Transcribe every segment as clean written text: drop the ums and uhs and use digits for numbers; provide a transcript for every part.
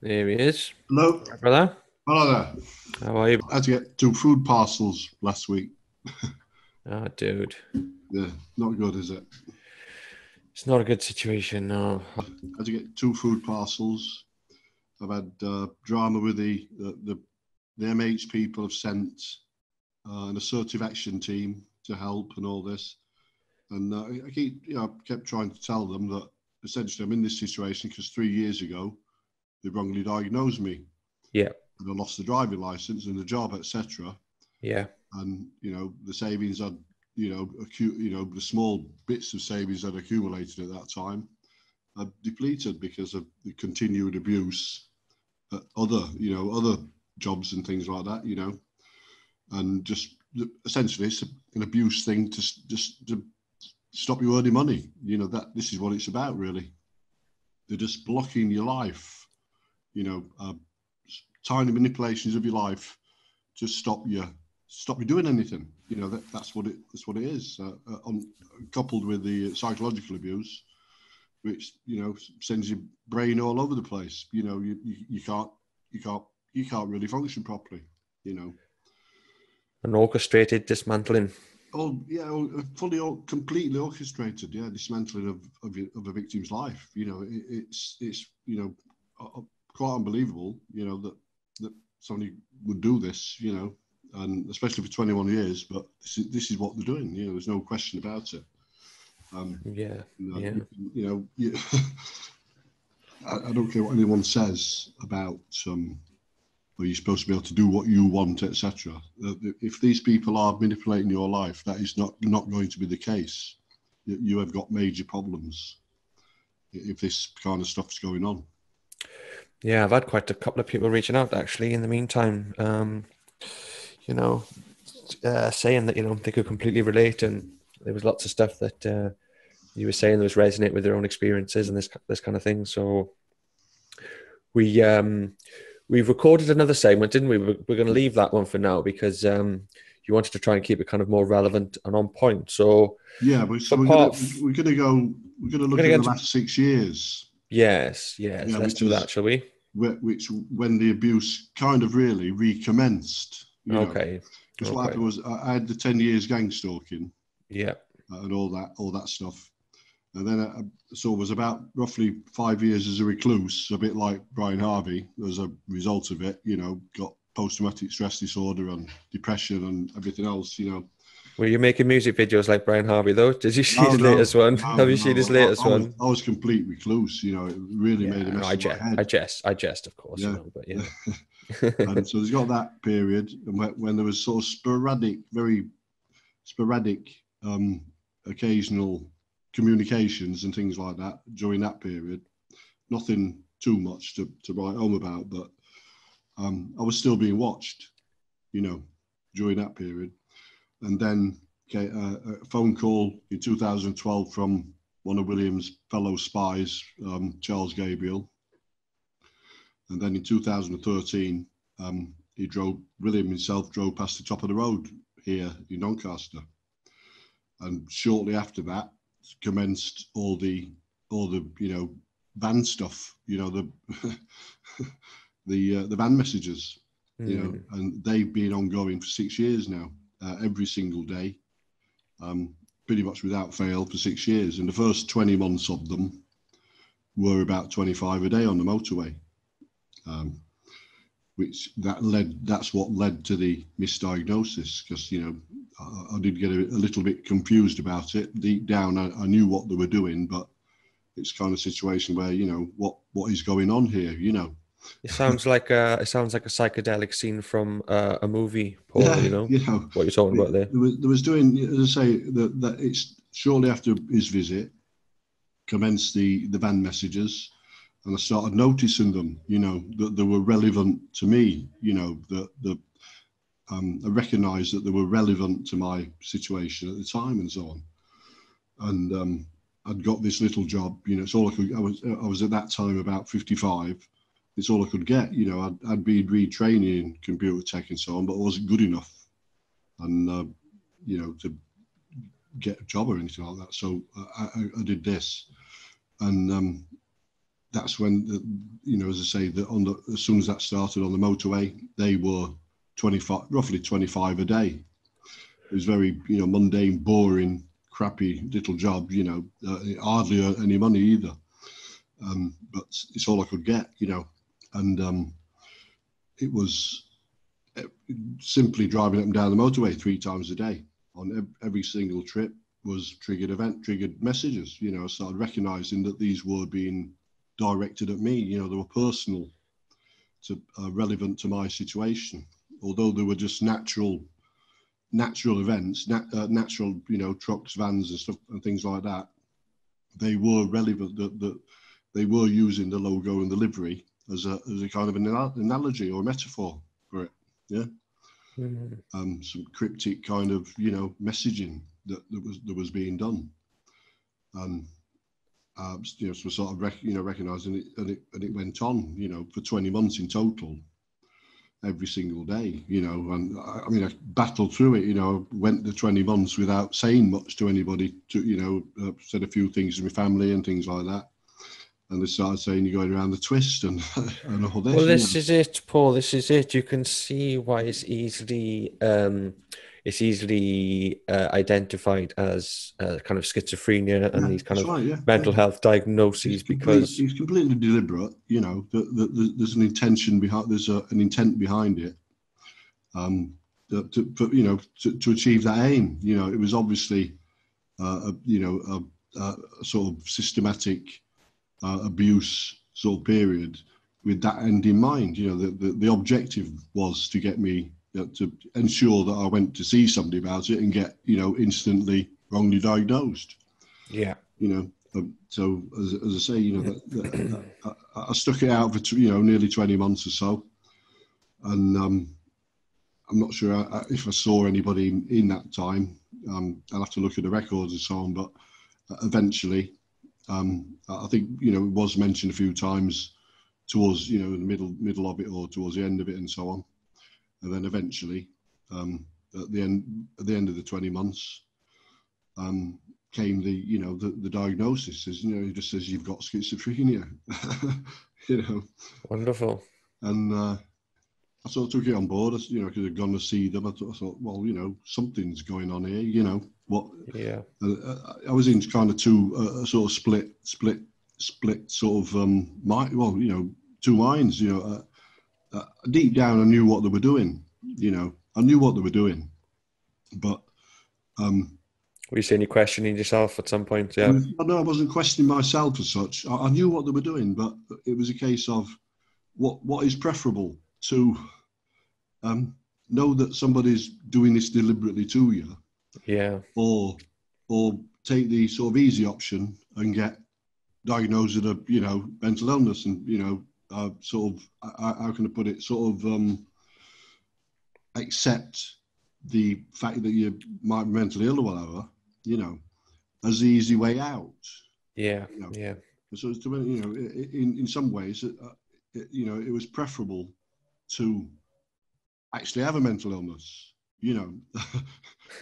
There he is. Hello. Hi, brother. Hello there. How are you? I had to get 2 food parcels last week. Oh, dude. Yeah, not good, is it? It's not a good situation, no. I had to get 2 food parcels. I've had drama with the MH people have sent an assertive action team to help and all this. And I kept trying to tell them that essentially I'm in this situation because 3 years ago they wrongly diagnosed me Yeah, and I lost the driving license and the job, etc. yeah. And the savings I'd the small bits of savings I'd accumulated at that time had depleted because of the continued abuse at other jobs and things like that, and just essentially it's an abuse thing to stop you earning money. That this is what it's about, really. They're just blocking your life, tiny manipulations of your life to stop you doing anything. That's what it is. Coupled with the psychological abuse, which sends your brain all over the place. You can't really function properly. An orchestrated dismantling. Oh yeah, completely orchestrated. Yeah, dismantling of a victim's life. It's quite unbelievable. That somebody would do this. And especially for 21 years. But this is what they're doing. There's no question about it. Yeah, yeah. I don't care what anyone says about well, you're supposed to be able to do what you want, etc. If these people are manipulating your life, that is not going to be the case. You have got major problems if this kind of stuff's going on. Yeah, I've had quite a couple of people reaching out actually in the meantime, you know, saying that, they could completely relate, and there was lots of stuff that you were saying that was resonate with their own experiences and this kind of thing. So we we've recorded another segment, didn't we? We're going to leave that one for now because you wanted to try and keep it kind of more relevant and on point. So Yeah, for we're part, gonna we're look going to at get the into, last 6 years. yes, Yeah, let's which do is that, shall we? which when the abuse kind of really recommenced. Okay, Because what okay, happened was I had the 10 years gang stalking yeah, and all that stuff. And then so it was about roughly 5 years as a recluse, a bit like Brian Harvey. As a result of it, got post-traumatic stress disorder and depression and everything else. Were you making music videos like Brian Harvey though? Did you see No, his latest no, one? no, Have you seen his no. latest one? I was complete recluse. It really made a Yeah, no, mess of my head. I jest, of course, Yeah. but yeah. And so there's got that period, and when there was sort of very sporadic, occasional communications and things like that during that period. Nothing too much to write home about, but I was still being watched, during that period. And then a phone call in 2012 from one of William's fellow spies, Charles Gabriel. And then in 2013, William himself drove past the top of the road here in Doncaster. And shortly after that, commenced all the van stuff, the the van messages, and they've been ongoing for 6 years now, every single day, pretty much without fail for 6 years. And the first 20 months of them were about 25 a day on the motorway. That's what led to the misdiagnosis, because I did get a little bit confused about it. Deep down I knew what they were doing, but it's kind of situation where what is going on here. It sounds like a psychedelic scene from a movie, Paul. Yeah, What you're talking about there. there was doing, as I say, that it's shortly after his visit commenced the van messages. And I started noticing them, that they were relevant to me, that I recognised that they were relevant to my situation at the time and so on. And I'd got this little job, it's all I could. I was at that time about 55. It's all I could get, I'd been retraining in computer tech and so on, but I wasn't good enough, and to get a job or anything like that. So I did this, and that's when, as I say, as soon as that started on the motorway, they were roughly 25 a day. It was very, mundane, boring, crappy little job, hardly earned any money either. But it's all I could get, and it was simply driving up and down the motorway 3 times a day. On every single trip was triggered messages. I started recognizing that these were being directed at me. They were personal, relevant to my situation. Although they were just natural events, natural, trucks, vans and stuff and things like that, they were relevant, that they were using the logo and the livery as a kind of an analogy or a metaphor for it. Yeah. Mm-hmm. Some cryptic kind of, messaging that was being done. So sort of recognizing it, and it went on, for 20 months in total, every single day, and I battled through it, went the 20 months without saying much to anybody, said a few things to my family and things like that. And they started saying you're going around the twist and all this. Well, this is it, Paul. This is it. You can see why it's easily identified as kind of schizophrenia and these kind of mental health diagnoses, because it's completely deliberate. There's an intention behind. There's an intent behind it. To achieve that aim. It was obviously a sort of systematic abuse sort of period with that end in mind. The objective was to get me, to ensure that I went to see somebody about it and get, instantly wrongly diagnosed. Yeah. So as I say, I stuck it out for, nearly 20 months or so. And I'm not sure if I saw anybody in that time. I'll have to look at the records and so on, but eventually, I think, it was mentioned a few times towards, the middle of it or towards the end of it and so on. And then eventually, at the end of the 20 months, came the diagnosis. It just says you've got schizophrenia. Wonderful. And I sort of took it on board, because I'd gone to see them. I thought, well, something's going on here, what? Yeah. I was in kind of two sort of split sort of two minds. Deep down, I knew what they were doing. I knew what they were doing, but were you saying you're questioning yourself at some point? Yeah. No, I wasn't questioning myself as such. I knew what they were doing, but it was a case of what is preferable to know that somebody's doing this deliberately to you. Yeah. Or take the sort of easy option and get diagnosed with a mental illness and sort of how can I put it, sort of accept the fact that you might be mentally ill or whatever, as the easy way out. Yeah. Yeah. So in some ways, it was preferable to actually have a mental illness.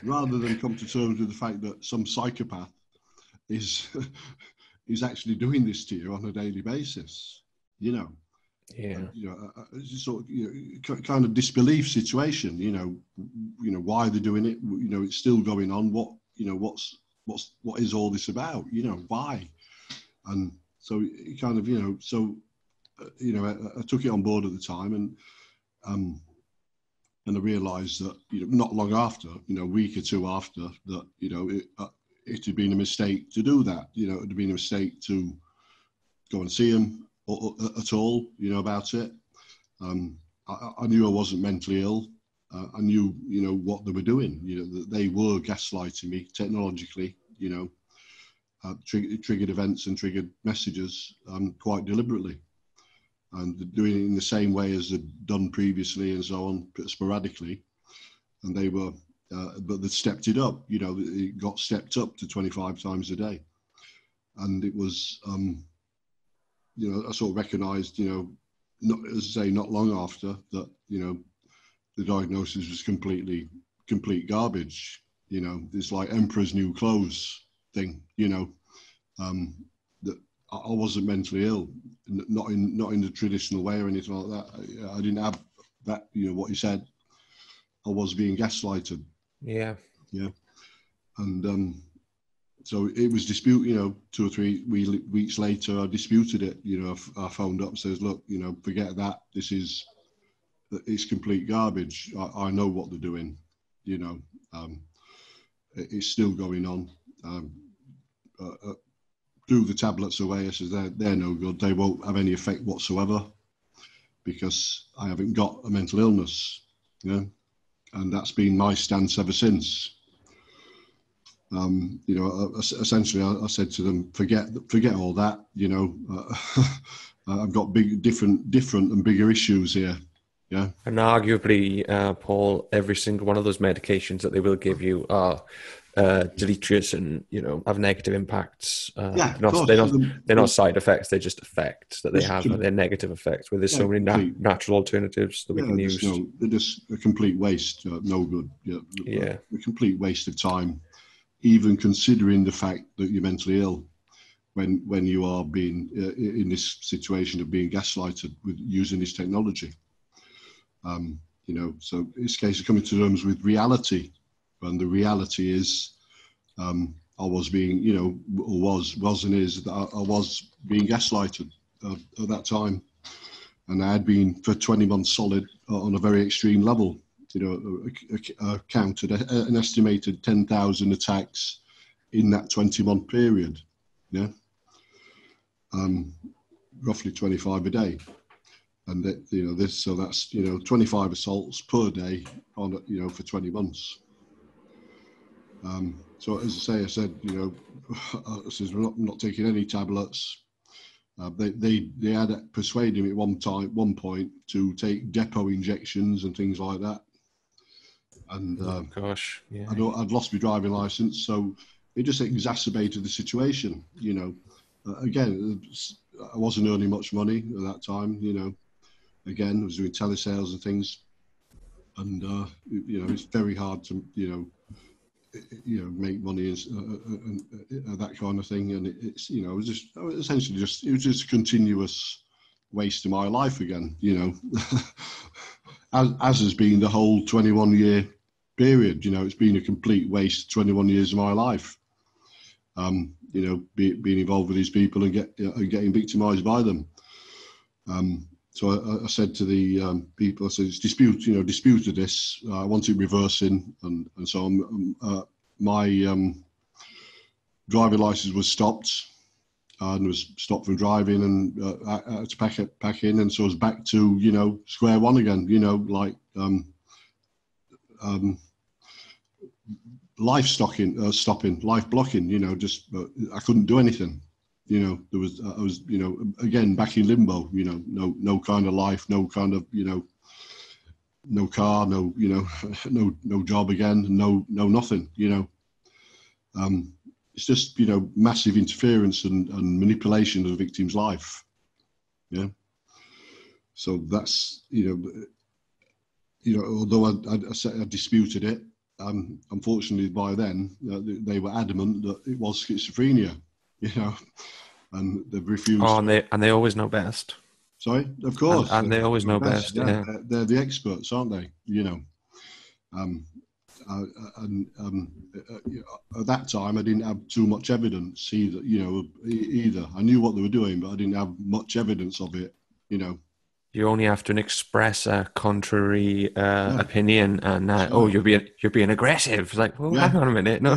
Rather than come to terms with the fact that some psychopath is actually doing this to you on a daily basis, Yeah. Sort of, kind of disbelief situation. Why they're doing it. It's still going on. What is all this about? Why? And so it kind of, I took it on board at the time, and I realised that, not long after, a week or two after, that, it had been a mistake to do that. It had been a mistake to go and see him at all, about it. I knew I wasn't mentally ill. I knew, what they were doing. That they were gaslighting me technologically. Triggered events and triggered messages quite deliberately. And doing it in the same way as they'd done previously and so on, sporadically. And they were, but they stepped it up, it got stepped up to 25 times a day. And it was, I sort of recognised, not, as I say, not long after that, the diagnosis was complete garbage. It's like Emperor's New Clothes thing, that I wasn't mentally ill, not in the traditional way or anything like that. I didn't have that, what you said. I was being gaslighted. Yeah. Yeah. And so it was 2 or 3 weeks later, I disputed it. I phoned up and says, look, forget that. It's complete garbage. I know what they're doing. It's still going on. Do the tablets away. I says they're no good. They won't have any effect whatsoever because I haven't got a mental illness. And that's been my stance ever since. Essentially, I said to them, forget all that. I've got different and bigger issues here. Yeah. And arguably, Paul, every single one of those medications that they will give you are deleterious and have negative impacts. Yeah, they're not side effects; they're just effects that they have, and they're negative effects. Where there's so many natural alternatives that we can use. They're just a complete waste. No good. Yeah, a complete waste of time. Even considering the fact that you're mentally ill, when you are being in this situation of being gaslighted with using this technology. So it's a case of coming to terms with reality, and the reality is, I was being, was and is that I was being gaslighted at that time, and I had been for 20 months solid on a very extreme level. Counted an estimated 10,000 attacks in that 20-month period. Yeah, roughly 25 a day. And so that's 25 assaults per day on for 20 months. So as I said I said I'm not taking any tablets. They had persuaded me at one point to take depot injections and things like that. And gosh, yeah. I'd lost my driving license, so it just exacerbated the situation. Again, I wasn't earning much money at that time. Again, I was doing telesales and things, and it's very hard to make money and that kind of thing. And it's it was just a continuous waste of my life again. As has been the whole 21-year period. It's been a complete waste. 21 years of my life. Being involved with these people and getting victimised by them. So I said to the people, I said, it's disputed this. I want it reversing, and so on. My driving license was stopped, and was stopped from driving, and I had to pack in, and so I was back to square one again. Life stopping, life blocking. Just I couldn't do anything. I was again back in limbo. No kind of life, no kind of no car, no no job again, no nothing. It's just massive interference and manipulation of the victim's life. Yeah. So that's although I disputed it, unfortunately by then they were adamant that it was schizophrenia. And they've refused. Oh, and they always know best. Sorry, of course. And they always know best. Yeah. They're the experts, aren't they? At that time, I didn't have too much evidence either. Either I knew what they were doing, but I didn't have much evidence of it. You only have to express a contrary opinion, and you're being aggressive. It's like, well, hang on a minute, no.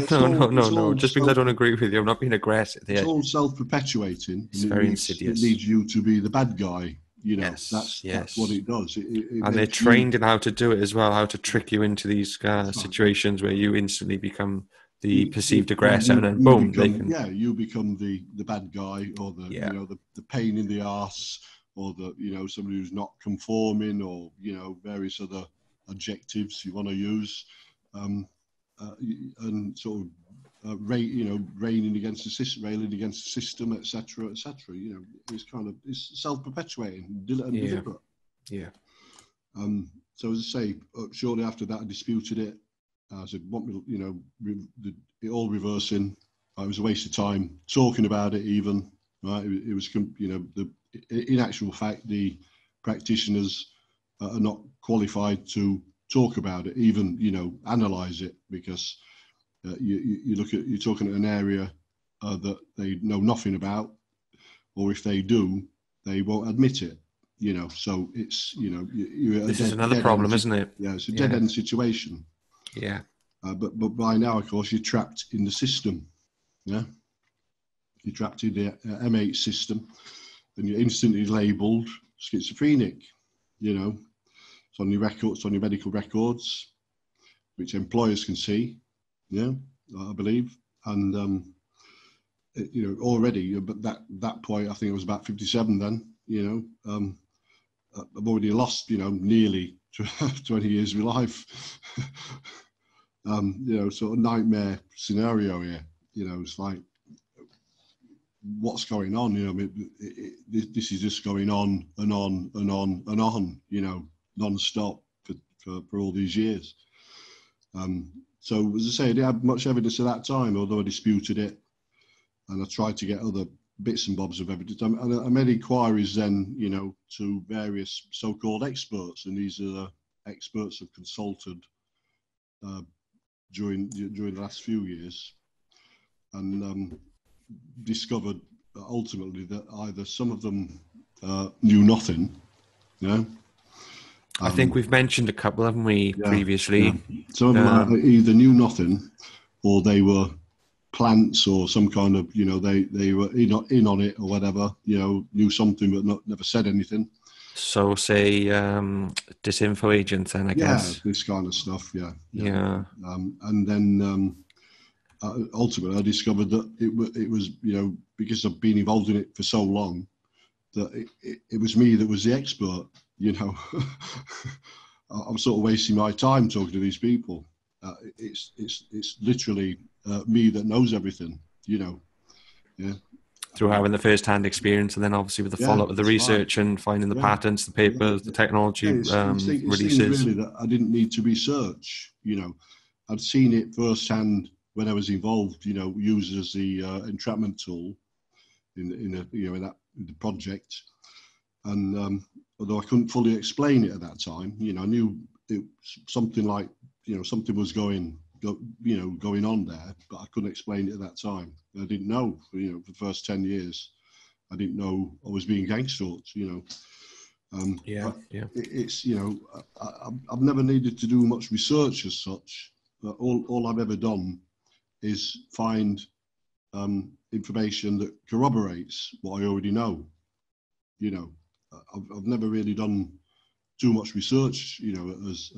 Just because I don't agree with you, I'm not being aggressive. It's all self-perpetuating. It's very insidious. It leads you to be the bad guy. That's what it does. And they're trained in how to do it as well, how to trick you into these situations where you instantly become the perceived aggressor, and then boom, you become the bad guy, or the pain in the arse. Or somebody who's not conforming, or various other adjectives you want to use, and sort of railing against the system, etc., etc. It's self-perpetuating, deliberate. Yeah. So as I say, shortly after that, I disputed it. I said, it all reversing. It was a waste of time talking about it even. right? It was, in actual fact, the practitioners are not qualified to talk about it, even, analyze it, because you're talking at an area that they know nothing about, or if they do, they won't admit it. So it's, this is another problem, isn't it? Yeah, it's a dead end situation. Yeah. But by now, of course, you're trapped in the system. Yeah, you're trapped in the M8 system, and you're instantly labelled schizophrenic. It's on your records, it's on your medical records, which employers can see. Yeah, I believe, and already, but that point, I think it was about 57 then. I've already lost, nearly 20 years of my life. Sort of nightmare scenario here. It's like, what's going on? This is just going on and on and on and on, non-stop for all these years. So, as I say, I didn't have much evidence at that time, although I disputed it, and I tried to get other bits and bobs of evidence. And I made inquiries then, to various so-called experts, and these are the experts I've consulted during the last few years, and discovered ultimately that either some of them knew nothing. I think we've mentioned a couple, haven't we, previously? Yeah. Some of them either knew nothing, or they were plants, or some kind of, they were in on it or whatever, knew something but never said anything. So say disinfo agents then, I guess. Yeah, this kind of stuff, yeah. And then ultimately I discovered that it was, because I've been involved in it for so long, that it was me that was the expert, I'm sort of wasting my time talking to these people. It's literally me that knows everything, Yeah. Through having the first-hand experience, and then obviously with the follow-up of the research and finding the patents, the papers, the technology releases. It seems really that I didn't need to research. I'd seen it firsthand when I was involved. Used as the entrapment tool in the project, and although I couldn't fully explain it at that time, I knew it something like something was going on there, but I couldn't explain it at that time. I didn't know, for the first 10 years, I didn't know I was being gang stalked, It's, I've never needed to do much research as such. All I've ever done is find information that corroborates what I already know. I've never really done too much research, as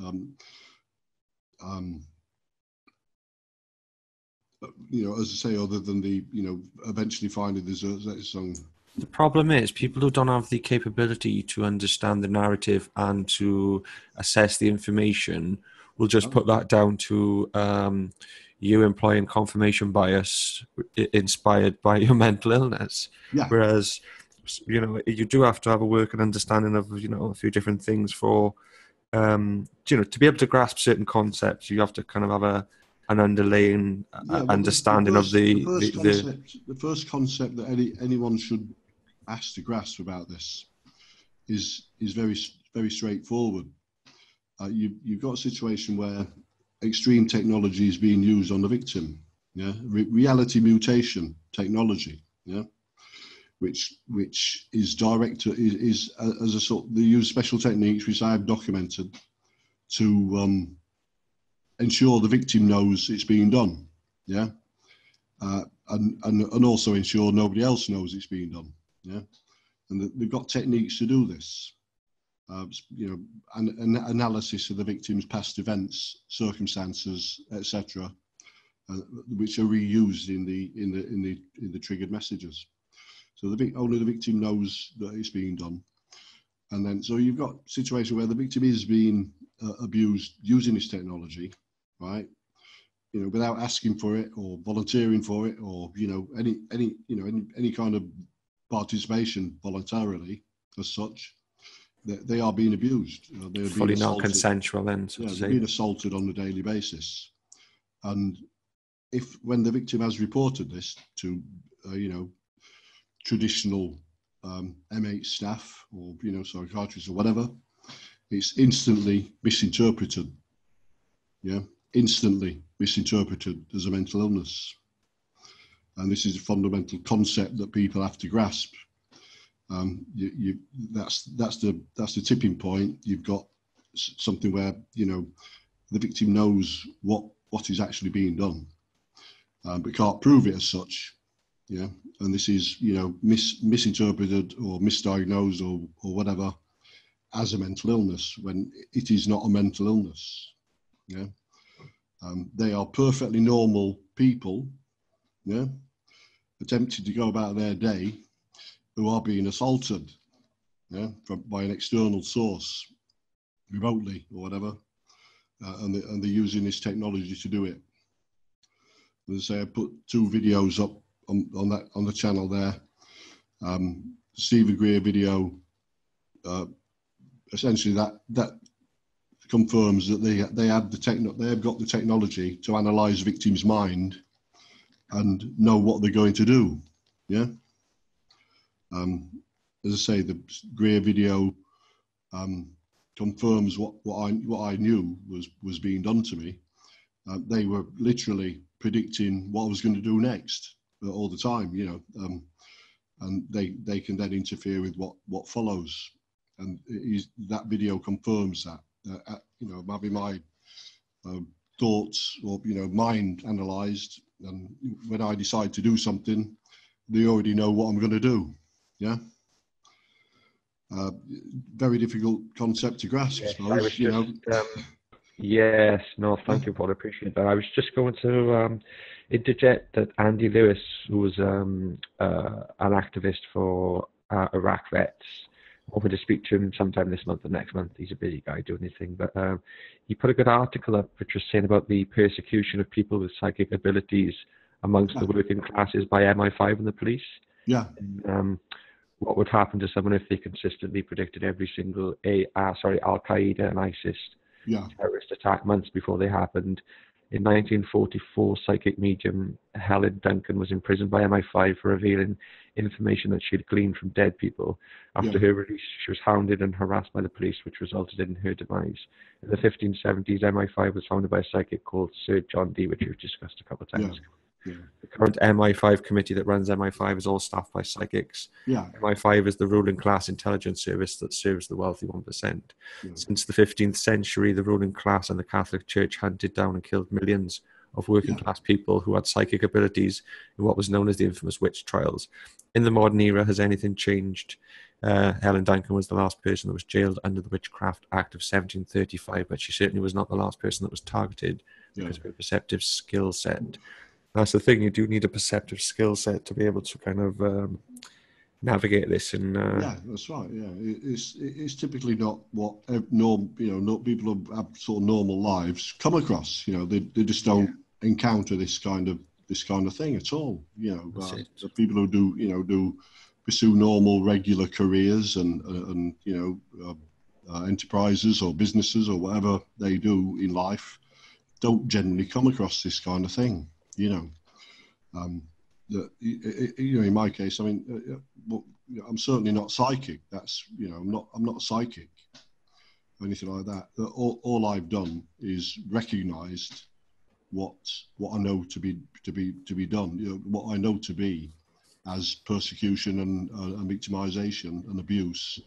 as I say, other than the, eventually finding the zersetsung. The problem is people who don't have the capability to understand the narrative and to assess the information will just put that down to you employing confirmation bias inspired by your mental illness. Yeah. Whereas, you do have to have a working understanding of, a few different things for, to be able to grasp certain concepts. You have to kind of have an underlying understanding of the first concept that anyone should ask to grasp about this is very, very straightforward. You've got a situation where extreme technology is being used on the victim, reality mutation technology, which is as a sort. They use special techniques which I've documented to ensure the victim knows it's being done, and also ensure nobody else knows it's being done, and they've got techniques to do this, an analysis of the victim's past events, circumstances, etc., which are reused in the triggered messages. So only the victim knows that it's being done, and then so you've got a situation where the victim is being abused using this technology, right? Without asking for it or volunteering for it, or any kind of participation voluntarily as such. They are being abused. They're fully non-consensual, then. They're being assaulted on a daily basis, and when the victim has reported this to traditional M8 staff or, you know, psychiatrists or whatever. It's instantly misinterpreted. Yeah, instantly misinterpreted as a mental illness. And this is a fundamental concept that people have to grasp. That's the tipping point. You've got something where, you know, the victim knows what is actually being done, but can't prove it as such. Yeah, and this is, you know, misinterpreted or misdiagnosed or whatever as a mental illness when it is not a mental illness. Yeah, they are perfectly normal people. Yeah, attempting to go about their day, who are being assaulted, yeah, by an external source, remotely or whatever, and they're using this technology to do it. As I say, I put 2 videos up on the channel there. Stephen Greer video, essentially that confirms that they have got the technology to analyse the victim's mind and know what they're going to do. Yeah. As I say, the Greer video confirms what I knew was being done to me. They were literally predicting what I was going to do next all the time, you know, and they can then interfere with what follows. And that video confirms that. You know, having my thoughts or, you know, mind analysed, and when I decide to do something, they already know what I'm going to do. Yeah. Very difficult concept to grasp, Yes, I suppose. You know. Yes, no, thank you, Paul. I appreciate that. I was just going to interject that Andy Lewis, who was an activist for Iraq vets, hoping to speak to him sometime this month or next month. He's a busy guy doing his thing, but he put a good article up which was saying about the persecution of people with psychic abilities amongst the working classes by MI5 and the police. Yeah. And, what would happen to someone if they consistently predicted every single Al-Qaeda and ISIS terrorist attack months before they happened? In 1944, psychic medium Helen Duncan was imprisoned by MI5 for revealing information that she had gleaned from dead people. After her release, she was hounded and harassed by the police, which resulted in her demise. In the 1570s, MI5 was founded by a psychic called Sir John Dee, which we've discussed a couple of times. The current MI5 committee that runs MI5 is all staffed by psychics. MI5 is the ruling class intelligence service that serves the wealthy 1%. Since the 15th century, the ruling class and the Catholic Church hunted down and killed millions of working class people who had psychic abilities in what was known as the infamous witch trials. In the modern era, has anything changed? Helen Duncan was the last person that was jailed under the Witchcraft Act of 1735, but she certainly was not the last person that was targeted because of her perceptive skill set. That's the thing, you do need a perceptive skill set to be able to kind of navigate this. And yeah, that's right. Yeah, it's typically not what people who have sort of normal lives come across. You know, they just don't encounter this kind of thing at all. You know, the people who do pursue normal, regular careers and you know, enterprises or businesses or whatever they do in life don't generally come across this kind of thing. You know, you know, in my case, I mean, I'm certainly not psychic. That's, you know, I'm not psychic or anything like that. All I've done is recognised what I know to be done. You know, what I know to be as persecution and victimisation and abuse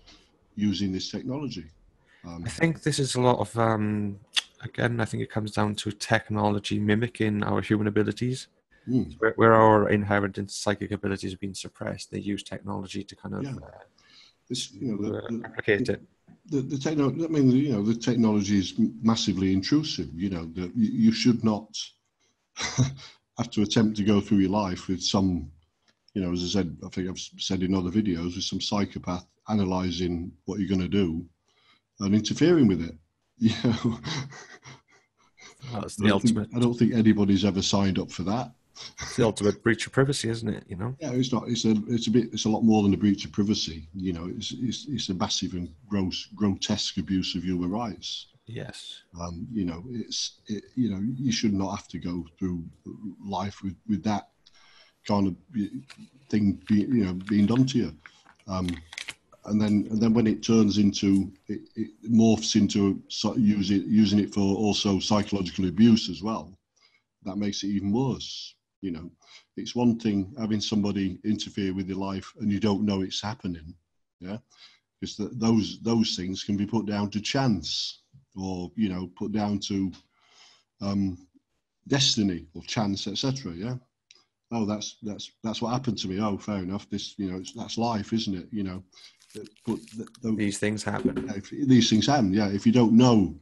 using this technology. I think this is a lot of again, I think it comes down to technology mimicking our human abilities. Where our inherent psychic abilities have been suppressed, they use technology to kind of replicate it. The technology, I mean, you know, the technology is massively intrusive. You know, that you should not have to attempt to go through your life with some, you know, as I said, I think I've said in other videos, with some psychopath analysing what you're going to do and interfering with it. You know, that's the ultimate. I don't think anybody's ever signed up for that. It's the ultimate breach of privacy, isn't it? You know. Yeah, it's not. It's a lot more than a breach of privacy. You know, it's a massive and grotesque abuse of human rights. Yes. You know, you know, you should not have to go through life with that kind of thing being done to you. And then when it turns into, it morphs into using it for also psychological abuse as well, that makes it even worse. It's one thing having somebody interfere with your life and you don't know it's happening, because those things can be put down to chance, or put down to destiny or chance, etc. Oh, that's what happened to me. Oh, fair enough. This, that's life, isn't it? But these things happen. These things happen. Yeah. If you don't know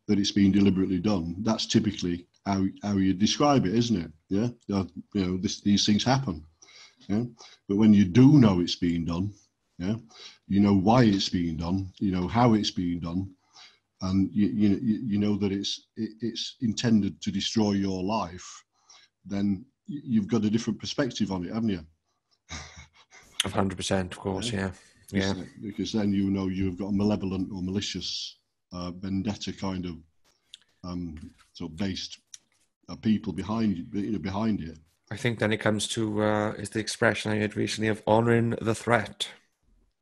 that it's been deliberately done, that's typically how you describe it, isn't it? Yeah. These things happen. Yeah. But when you do know it's being done, you know why it's being done, how it's being done, and you know that it's intended to destroy your life, then you've got a different perspective on it, haven't you? 100%, of course, yeah. Because then you've got a malevolent or malicious vendetta kind of sort of based people behind it. I think then it comes to is the expression I heard recently of honouring the threat.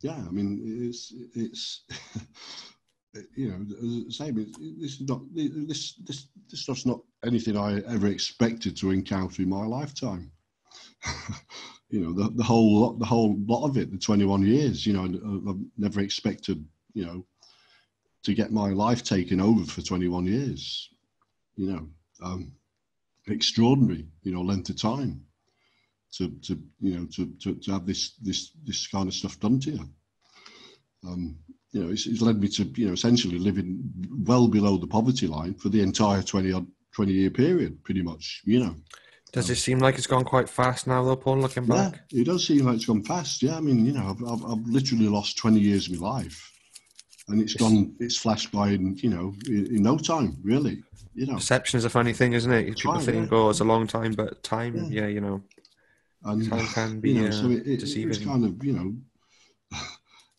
Yeah, I mean, it's same. This is not this stuff's not anything I ever expected to encounter in my lifetime. The whole lot of it, the 21 years. I've never expected to get my life taken over for 21 years. Extraordinary, length of time to have this kind of stuff done to you. It's led me to essentially living well below the poverty line for the entire 20-year period, pretty much. Does it seem like it's gone quite fast now, though, Paul? Looking back, yeah, it does seem like it's gone fast. Yeah, I mean, I've literally lost 20 years of my life, and it's flashed by in no time, really. Perception is a funny thing, isn't it? People think, it's a long time, but time, and time can be so deceiving. It's kind of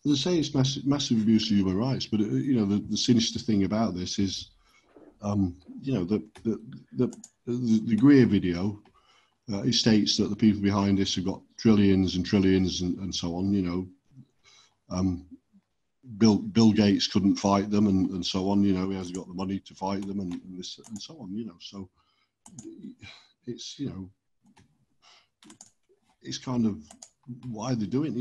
as I say, it's massive abuse of human rights. But the sinister thing about this is, the Greer video. It states that the people behind this have got trillions and trillions and so on. Bill Gates couldn't fight them and so on. He hasn't got the money to fight them and this and so on. So it's it's kind of why they're doing.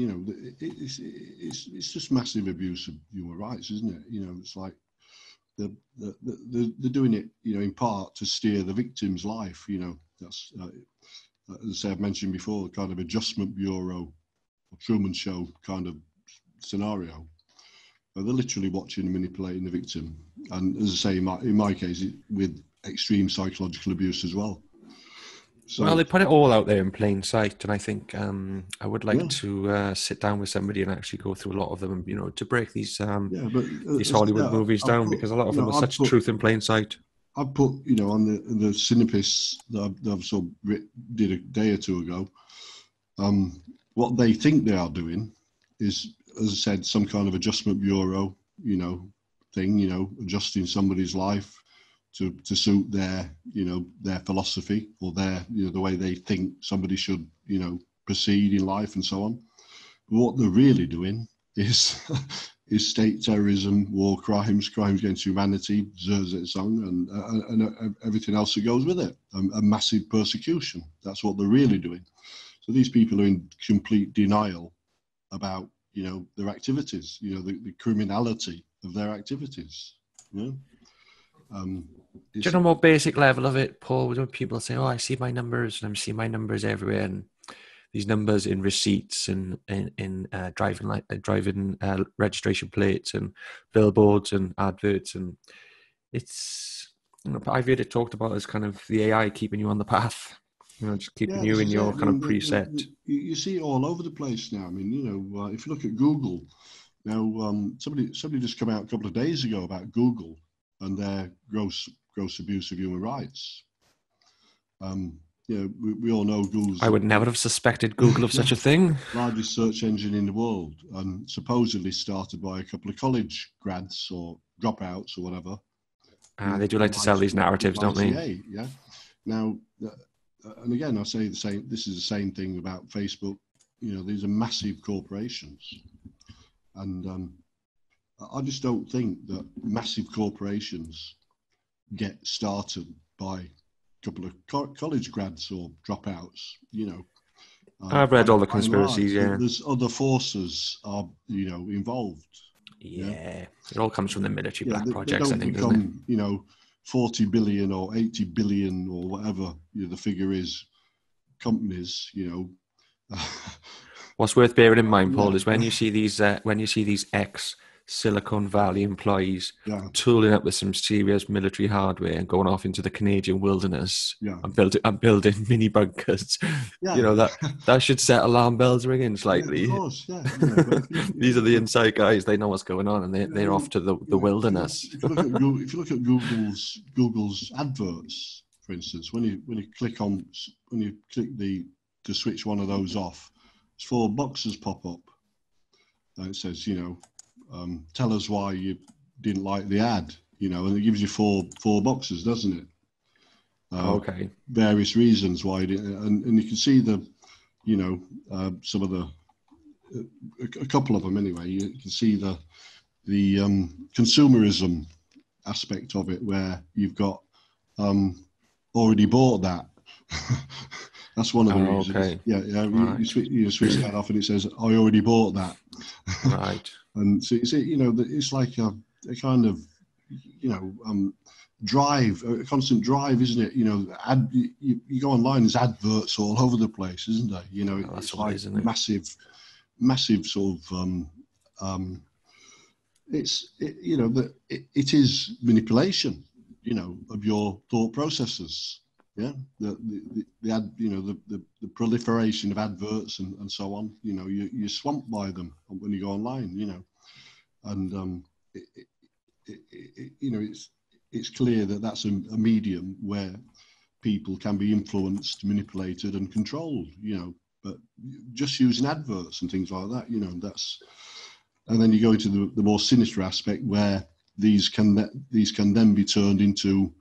It's just massive abuse of human rights, isn't it? It's like they're doing it, in part to steer the victim's life. That's as I say, I've mentioned before, the kind of adjustment bureau or Truman Show kind of scenario. They're literally watching and manipulating the victim, and as I say, in my case, with extreme psychological abuse as well. So, well, they put it all out there in plain sight, and I think I would like to sit down with somebody and actually go through a lot of them, to break these these Hollywood movies down, because a lot of them are such truth in plain sight. I've put, on the Cinepists that I've sort of did a day or two ago, what they think they are doing is, as I said, some kind of adjustment bureau, thing, adjusting somebody's life to suit their philosophy or their, the way they think somebody should, proceed in life and so on. But what they're really doing is is state terrorism, war crimes, crimes against humanity, zersetsung, and everything else that goes with it, a massive persecution. That's what they're really doing. So these people are in complete denial about, their activities, the criminality of their activities. Just a more basic level of it, Paul, when people say, I see my numbers and I'm seeing my numbers everywhere, and these numbers in receipts and in driving registration plates and billboards and adverts, and it's I've heard it talked about as kind of the AI keeping you on the path, just keeping you in your kind of preset. You see it all over the place now. I mean, if you look at Google now, somebody just come out a couple of days ago about Google and their gross abuse of human rights. We all know Google's... I would never have suspected Google of such a thing. Largest search engine in the world, and supposedly started by a couple of college grads or dropouts or whatever. They do like to sell these narratives, don't they? Yeah. Now, and again, I say the same. This is the same thing about Facebook. You know, these are massive corporations, and I just don't think that massive corporations get started by a couple of college grads or dropouts. You know, I've read all the by and large, conspiracies. Yeah, there's other forces are involved. yeah. It all comes from the military black they projects, don't I think, become, doesn't it? 40 billion or 80 billion or whatever the figure is, companies, What's worth bearing in mind, Paul, Yeah. is when you see these ex Silicon Valley employees Yeah. tooling up with some serious military hardware and going off into the Canadian wilderness Yeah. and building mini bunkers. Yeah. That should set alarm bells ringing slightly. Yeah, of course, yeah. But These are the inside guys. They know what's going on, and they're off to the wilderness. If you look at Google's adverts, for instance, when you click to switch one of those off, it's 4 boxes pop up. And it says, tell us why you didn't like the ad, and it gives you four boxes, doesn't it? Okay. Various reasons why you didn't, and you can see some of the, a couple of them anyway. You can see the consumerism aspect of it, where you've got already bought that. That's one of the reasons. Okay. Yeah. Right. You switch that off, and it says, "I already bought that." Right. And so you see, it's like a kind of, drive, a constant drive, isn't it? You go online, there's adverts all over the place, isn't there? It's like massive sort of. It is manipulation, of your thought processes. Yeah, the proliferation of adverts and so on. You're swamped by them when you go online. And it's clear that that's a medium where people can be influenced, manipulated, and controlled. But just using adverts and things like that. And then you go into the more sinister aspect, where these can then be turned into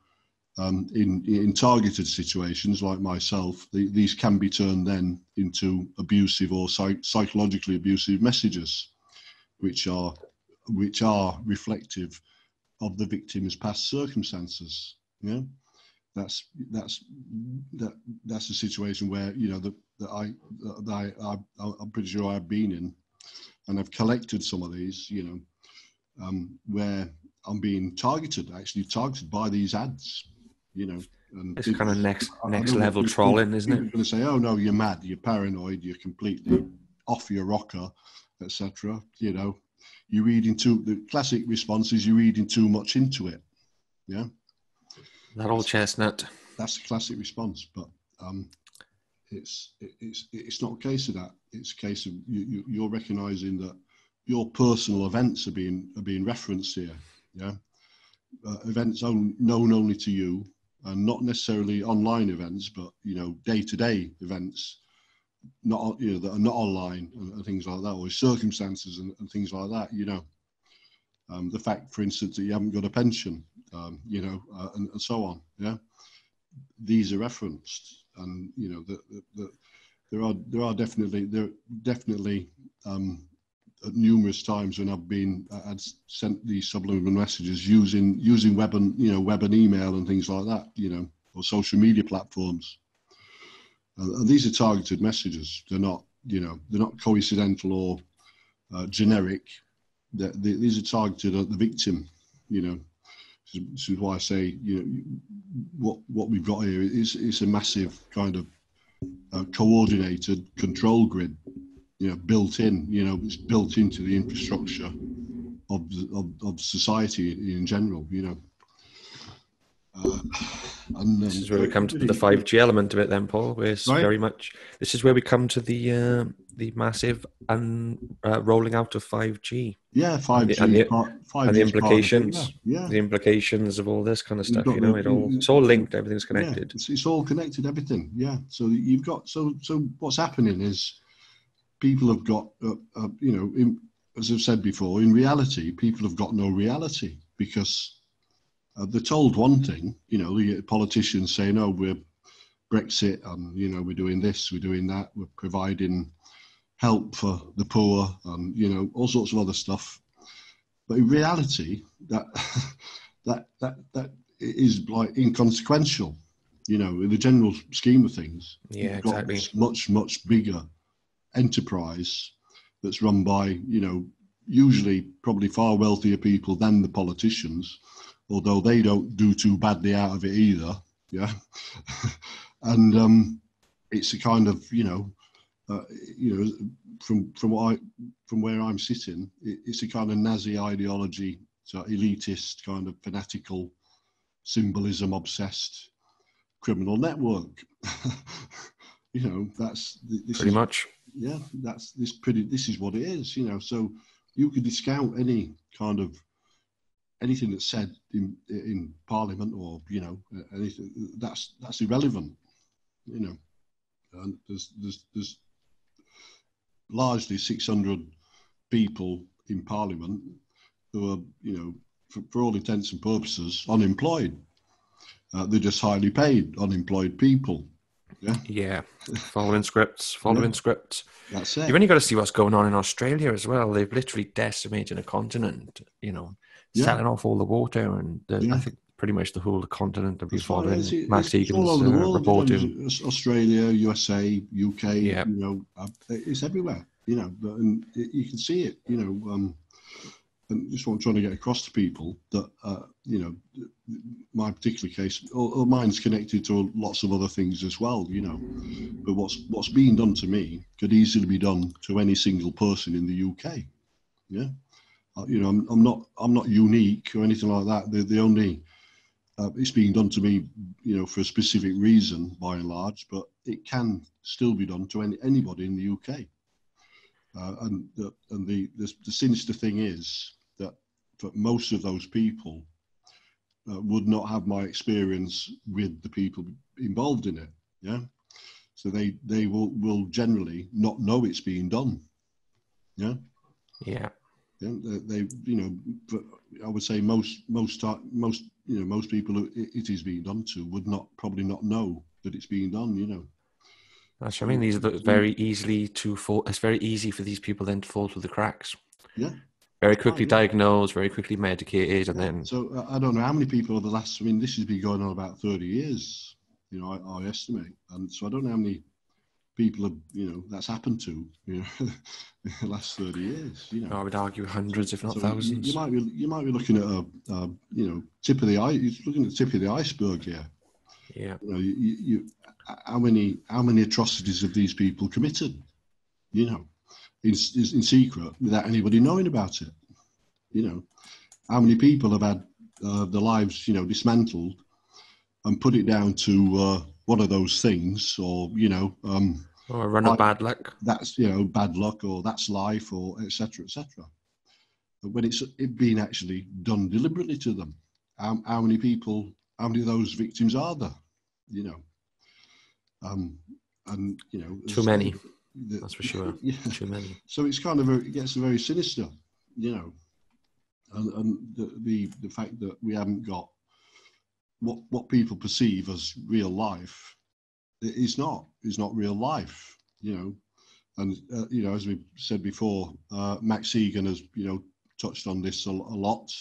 in targeted situations like myself. These can be turned then into abusive or psychologically abusive messages, which are reflective of the victim's past circumstances. Yeah, that's a situation where I'm pretty sure I've been in, and I've collected some of these. Where I'm being targeted by these ads. And it's kind of next level trolling, isn't it? People are going to say, "Oh no, you're mad, you're paranoid, you're completely off your rocker," etc. You read into the classic response is, you reading too much into it. Yeah, that old chestnut. That's the classic response, but it's not a case of that. It's a case of you're recognizing that your personal events are being referenced here. Yeah, events known only to you, and not necessarily online events, but day-to-day events, not that are not online and things like that, or circumstances and things like that. The fact, for instance, that you haven't got a pension, and so on. Yeah, these are referenced, and there are definitely numerous times when I'd sent these subliminal messages using web and email and things like that, or social media platforms. And these are targeted messages. They're not coincidental or generic. These are targeted at the victim. This is why I say what we've got here is a massive kind of coordinated control grid. Built in. It's built into the infrastructure of society in general. And this is where we come to the 5G element of it, then, Paul. This is where we come to the massive rolling out of 5G. Yeah, 5G and the implications. The implications of all this kind of stuff. It's all linked. Everything's connected. Yeah, it's all connected. Everything. Yeah. So you've got so what's happening is, people have got, as I've said before, in reality, people have got no reality, because they're told one thing. The politicians say, "No, we're Brexit, and we're doing this, we're doing that, we're providing help for the poor, and all sorts of other stuff. But in reality, that is like inconsequential. In the general scheme of things, Yeah, you've got exactly. this much bigger enterprise that's run by usually probably far wealthier people than the politicians, although they don't do too badly out of it either. Yeah. And it's a kind of from where I'm sitting, it's a kind of Nazi ideology, so elitist, kind of fanatical, symbolism obsessed criminal network. That's this Pretty is much. Yeah, this is what it is. So you could discount any kind of anything that's said in Parliament, or anything that's irrelevant. And there's largely 600 people in Parliament who are, for all intents and purposes, unemployed. They're just highly paid unemployed people. Yeah, following scripts. That's it. You've only got to see what's going on in Australia as well. They've literally decimated a continent, selling off all the water, and I think pretty much the whole continent will be following Max Egan's all over the world, reporting. Australia, USA, UK, Yeah. It's everywhere, and you can see it, and just what I'm trying to get across to people that, my particular case, or mine's connected to lots of other things as well, but what's being done to me could easily be done to any single person in the UK. Yeah. I'm not unique or anything like that. The only, it's being done to me, for a specific reason by and large, but it can still be done to anybody in the UK. And the sinister thing is that for most of those people would not have my experience with the people involved in it. Yeah. So they will generally not know it's being done. Yeah. Yeah. Yeah. They I would say most people who it is being done to would probably not know that it's being done. That's what I mean. These are very easily to fall. It's very easy for these people then to fall through the cracks. Yeah. Very quickly diagnosed, very quickly medicated, and then. So I don't know how many people over the last. I mean, this has been going on about 30 years. I estimate, and so I don't know how many people have that's happened to in the last 30 years. I would argue hundreds, if not thousands. You might be looking at a tip of the eye. You're looking at the tip of the iceberg here. Yeah. How many atrocities have these people committed? In secret, without anybody knowing about it. How many people have had their lives, dismantled, and put it down to one of those things, or or a run of bad luck. That's bad luck, or that's life, or etc. etc. When it's being actually done deliberately to them, how many of those victims are there? Too many. That's for sure. Yeah. Too many. So it's kind of it gets very sinister, and the fact that we haven't got what people perceive as real life is not real life, and as we said before, Max Egan has touched on this a lot.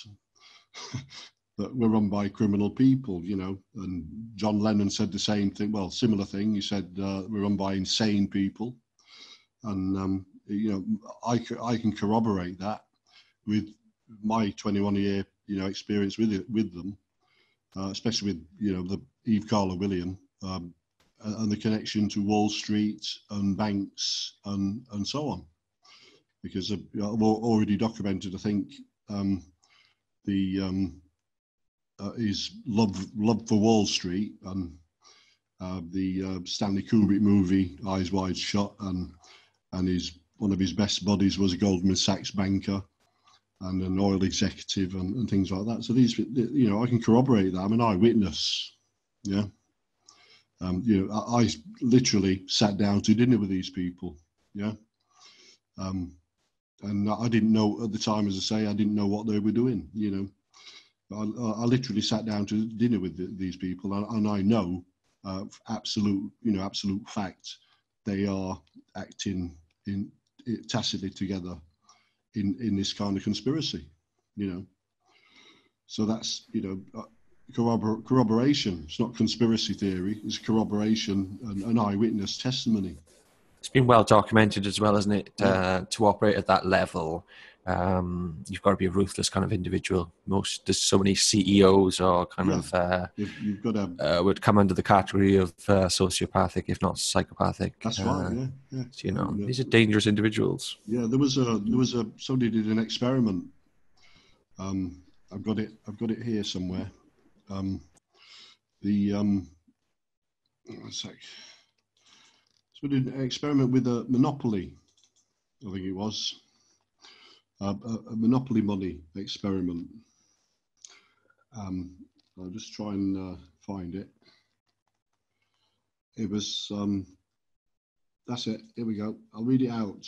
That we're run by criminal people, and John Lennon said the same thing. Well, similar thing. He said we're run by insane people, and I can corroborate that with my 21-year experience with them, especially with the Eve Carla William and the connection to Wall Street and banks and so on, because I've already documented, I think, his love for Wall Street, and the Stanley Kubrick movie Eyes Wide Shut, and one of his best buddies was a Goldman Sachs banker and an oil executive and things like that. So these, I can corroborate that. I'm an eyewitness. Yeah. I literally sat down to dinner with these people. Yeah. And I didn't know at the time, as I say, I didn't know what they were doing, I literally sat down to dinner with these people, and I know absolute fact, they are acting tacitly together in this kind of conspiracy, So that's, corroboration. It's not conspiracy theory. It's corroboration and eyewitness testimony. It's been well documented as well, isn't it? To operate at that level, you've got to be a ruthless kind of individual. There's so many CEOs or you've got to would come under the category of sociopathic, if not psychopathic. That's right. Yeah. So, these are dangerous individuals. Yeah, there was somebody did an experiment. I've got it here somewhere. One sec. So we did an experiment with a monopoly. I think it was a monopoly money experiment. I'll just try and find it. It was that's it. Here we go. I'll read it out.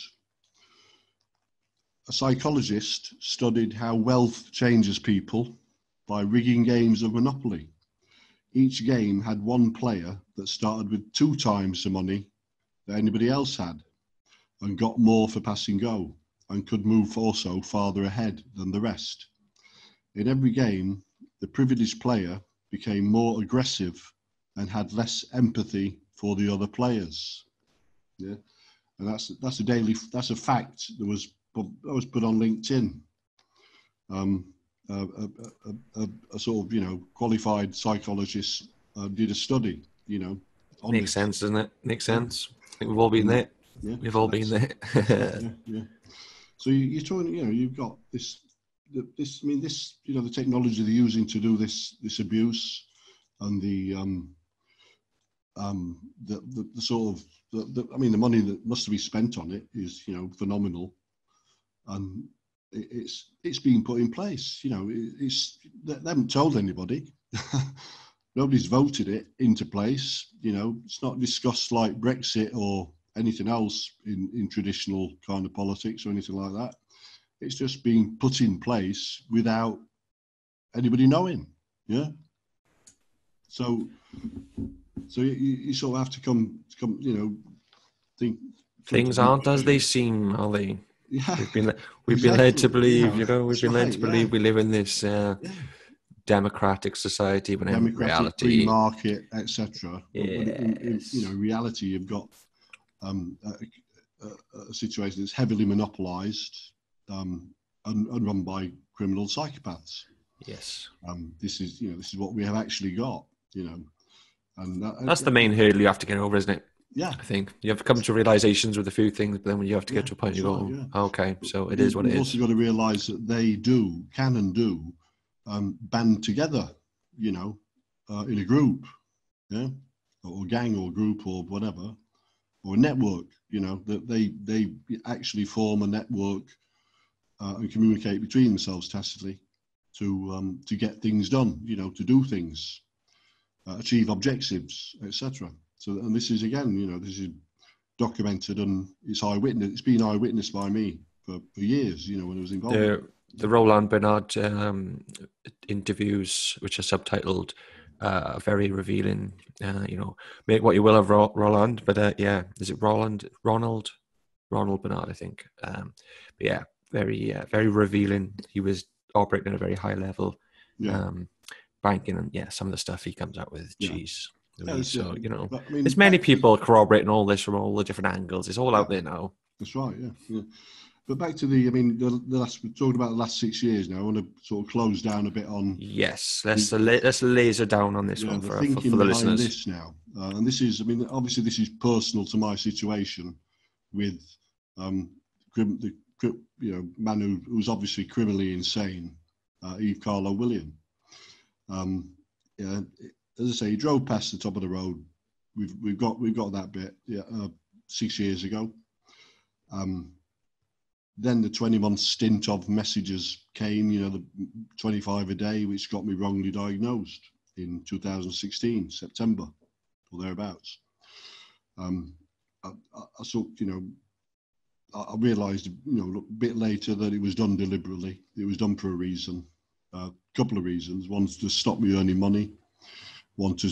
A psychologist studied how wealth changes people by rigging games of Monopoly. Each game had one player that started with 2 times the money that anybody else had and got more for passing go and could move also farther ahead than the rest. In every game, the privileged player became more aggressive and had less empathy for the other players. Yeah, and that's a fact that was put on LinkedIn. A sort of qualified psychologist did a study. Makes sense, doesn't it? Makes sense. I think we've all been there. Yeah, we've all been there. Yeah. So you're talking. You've got this. I mean, this. The technology they're using to do this abuse, and the sort of the money that must be spent on it is phenomenal, and it's being put in place. They haven't told anybody. Nobody's voted it into place. It's not discussed like Brexit or anything else in traditional kind of politics or anything like that. It's just being put in place without anybody knowing. Yeah. So you sort of have to come. Think. Things aren't as they seem, are they? Yeah. We've been led to believe. We've been led to believe we live in this democratic society, when in reality, free market, etc. Yes. In reality, you've got a situation that's heavily monopolised and run by criminal psychopaths. Yes. This is what we have actually got. And that's the main hurdle you have to get over, isn't it? Yeah, I think you have to come to realizations with a few things, but then when you have to get to a point, you go, okay, so it is what it is. You've also got to realise that they can band together, in a group, or gang or group or whatever, or a network, that they actually form a network and communicate between themselves tacitly to get things done, to do things, achieve objectives, etc. So, and this is again, this is documented and it's eyewitness. It's been eyewitnessed by me for years, when I was involved. The Roland Bernard interviews, which are subtitled, very revealing. Make what you will of Roland, but is it Ronald Bernard, I think. But yeah, very revealing. He was operating at a very high level, banking, and some of the stuff he comes out with. Jeez. So there's many people corroborating all this from all the different angles. It's all out there now. That's right. Yeah. But back to the last, we're talking about the last 6 years now. I want to sort of close down a bit on. Yes, let's laser down on this one for the listeners. This now, and this is, obviously this is personal to my situation with the man who's obviously criminally insane, Eve Carlo William. As I say, he drove past the top of the road. We've got that bit 6 years ago. Then the 20-month stint of messages came, the 25 a day, which got me wrongly diagnosed in 2016, September or thereabouts. I realised, a bit later that it was done deliberately. It was done for a reason, a couple of reasons. One's to stop me earning money. One to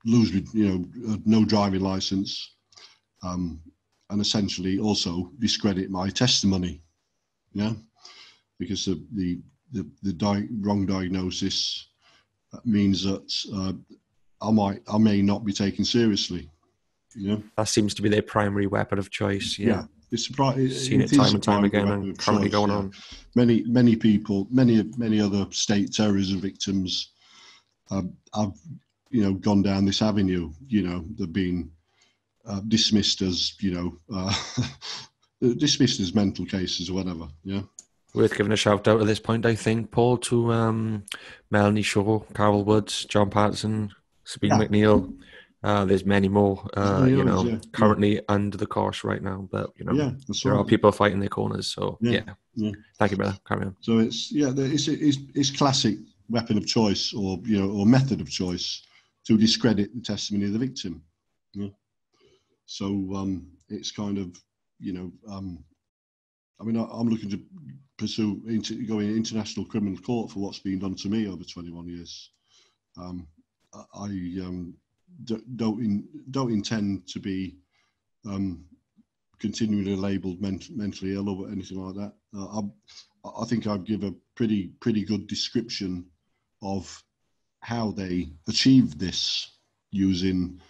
lose, no driving license, and essentially also discredit my testimony. Yeah, because the wrong diagnosis means that I may not be taken seriously. That seems to be their primary weapon of choice. Yeah, it's seen it time and time again, and currently going on. Many people, many other state terrorism victims have gone down this avenue. They've been dismissed as dismissed as mental cases or whatever. Yeah. Worth giving a shout out at this point, I think, Paul, to Melanie Shaw, Carol Woods, John Patterson, Sabine McNeil. There's many more, currently under the cosh right now, but there are people fighting their corners. So thank you, brother. Carry on. So it's classic weapon of choice, or method of choice to discredit the testimony of the victim. Yeah. So it's kind of I'm looking to pursue going international criminal court for what's been done to me over 21 years. I don't intend to be continually labelled mentally ill or anything like that. I think I'd give a pretty good description of how they achieved this using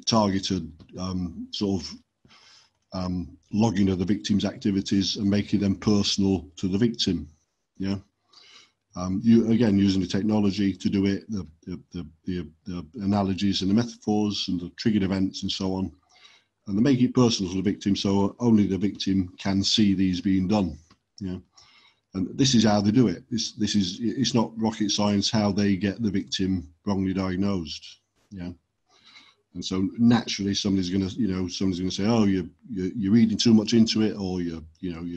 targeted logging of the victim's activities and making them personal to the victim. Yeah. Using the technology to do it, the analogies and the metaphors and the triggered events and so on, and they make it personal to the victim, so only the victim can see these being done. Yeah, and this is how they do it. It's not rocket science how they get the victim wrongly diagnosed. Yeah, and so naturally somebody's going to say, oh, you're reading too much into it, or you're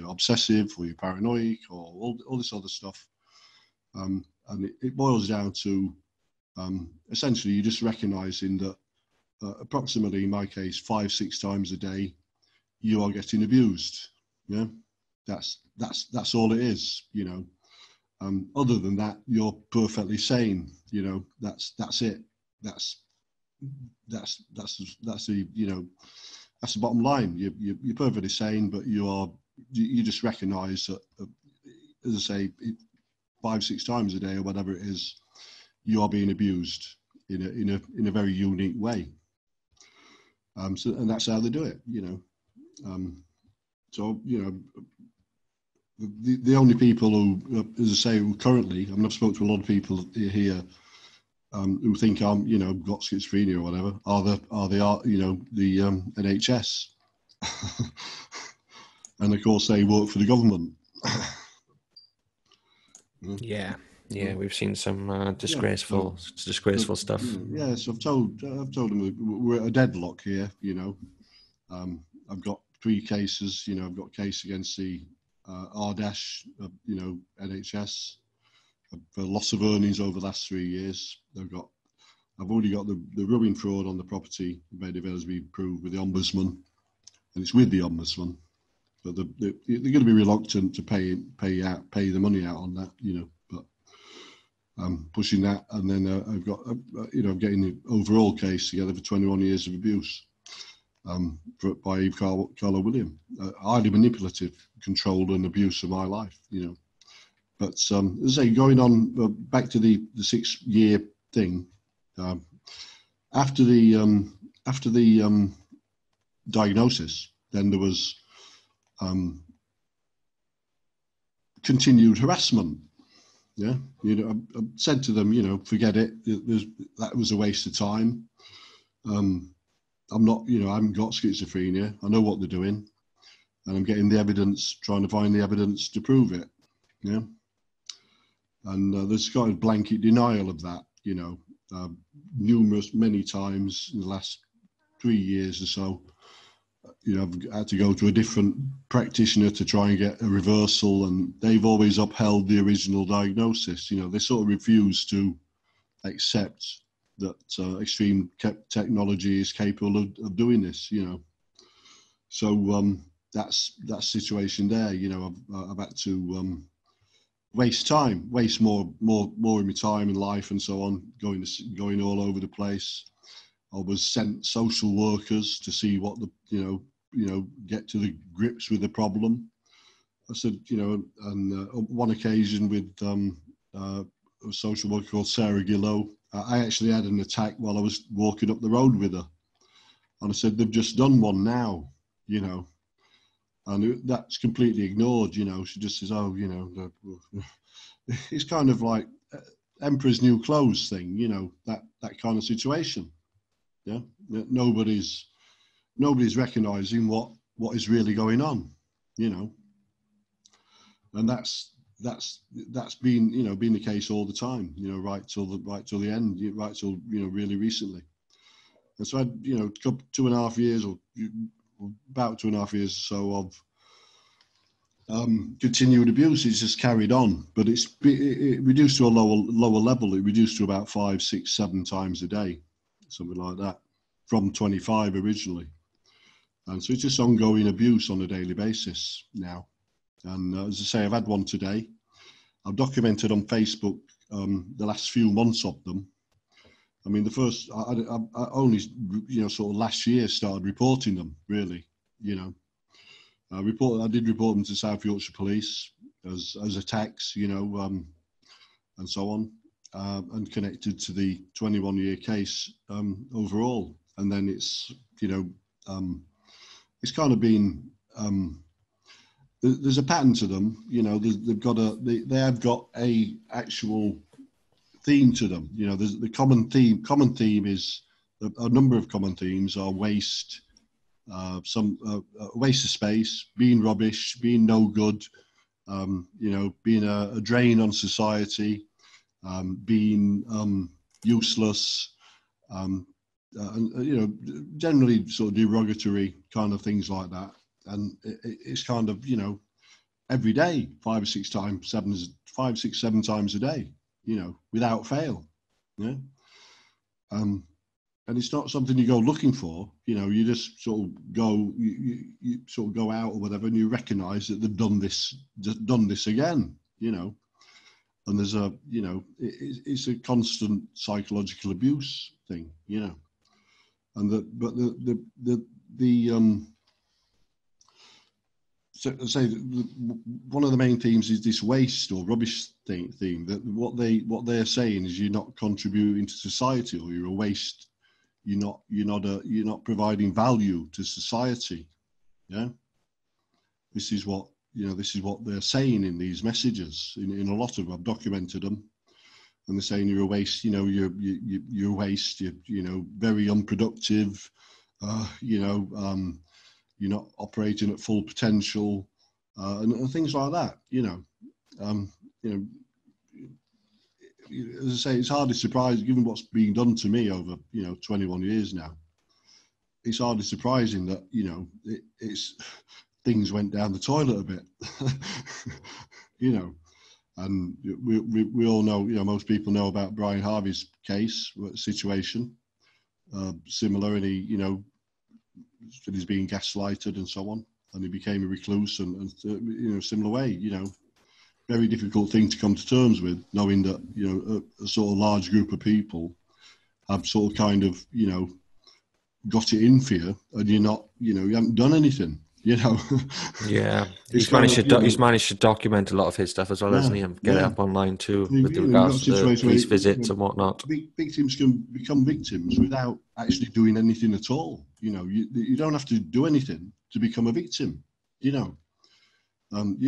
obsessive, or you're paranoid, or all this other stuff. And it boils down to essentially you just recognizing that approximately, in my case, 5-6 times a day, you are getting abused. Yeah, that's all it is. Other than that, you're perfectly sane. That's it. That's the that's the bottom line. You're perfectly sane, but you just recognise that, as I say, 5-6 times a day or whatever it is, you are being abused in a very unique way. And that's how they do it. The only people who, as I say, who currently, I've spoken to a lot of people here who think I'm, got schizophrenia or whatever, are the NHS, and of course they work for the government. Yeah, we've seen some disgraceful stuff. Yeah, so I've told them we're at a deadlock here. I've got 3 cases. I've got a case against the RDash, NHS for loss of earnings over the last 3 years. I've already got the ruin fraud on the property made available to be proved with the Ombudsman, and it's with the Ombudsman. But they're going to be reluctant to pay the money out on that, But I'm pushing that, and then I've got, I'm getting the overall case together for 21 years of abuse by Eve Carlo William, highly manipulative, controlled, and abuse of my life, But as I say, going on back to the 6-year thing, after the diagnosis, then there was continued harassment. Yeah, I said to them, forget it. That was a waste of time. I'm not, I haven't got schizophrenia. I know what they're doing, and I'm getting the evidence, trying to find the evidence to prove it. Yeah, and there's kind of blanket denial of that. Many times in the last 3 years or so. I've had to go to a different practitioner to try and get a reversal, and they've always upheld the original diagnosis. They sort of refuse to accept that extreme technology is capable of doing this. So that's situation there. I've had to waste time, waste more in my time and life and so on, going all over the place. I was sent social workers to see what the, get to the grips with the problem. I said, and on one occasion with a social worker called Sarah Gillow, I actually had an attack while I was walking up the road with her. And I said, they've just done one now, and that's completely ignored, She just says, oh, it's kind of like Emperor's New Clothes thing, that kind of situation. Yeah, nobody's recognising what is really going on, and that's been been the case all the time, right till the end, right till really recently. And so I had 2.5 years or about 2.5 years or so of continued abuse. It's just carried on, but it reduced to a lower level. It reduced to about 5, 6, 7 times a day, something like that, from 25 originally. And so it's just ongoing abuse on a daily basis now. And as I say, I've had one today. I've documented on Facebook the last few months of them. I mean, the first, I only, sort of last year started reporting them, really, I did report them to South Yorkshire Police as attacks, and so on, and connected to the 21-year case overall. And then it's, it's kind of been, there's a pattern to them, they have got a actual theme to them. There's the common theme is a number of common themes are waste, waste of space, being rubbish, being no good, being a drain on society, being useless, and generally sort of derogatory kind of things like that. And it's kind of every day, 5 or 6 times, 7 times a day, without fail. Yeah. And it's not something you go looking for, you just sort of go, you sort of go out or whatever, and you recognise that they've done this again, and there's a, it's a constant psychological abuse thing, and so one of the main themes is this waste or rubbish theme, that what they're saying is you're not contributing to society, or you're a waste. You're not providing value to society. Yeah. This is what they're saying in these messages. In a lot of them, I've documented them, and they're saying you're a waste. You're a waste. You're very unproductive. You're not operating at full potential, and things like that. As I say, it's hardly surprising, given what's being done to me over 21 years now. It's hardly surprising that it's things went down the toilet a bit, And we all know, most people know about Brian Harvey's case situation, similar, and he he's being gaslighted and so on, and he became a recluse, and similar way, very difficult thing to come to terms with, knowing that a sort of large group of people have sort of kind of got it in for you, and you're not, you haven't done anything, Yeah, he's managed to document a lot of his stuff as well, hasn't he, and get it up online too, with regards to the police visits and whatnot. Victims can become victims without actually doing anything at all. You don't have to do anything to become a victim. You don't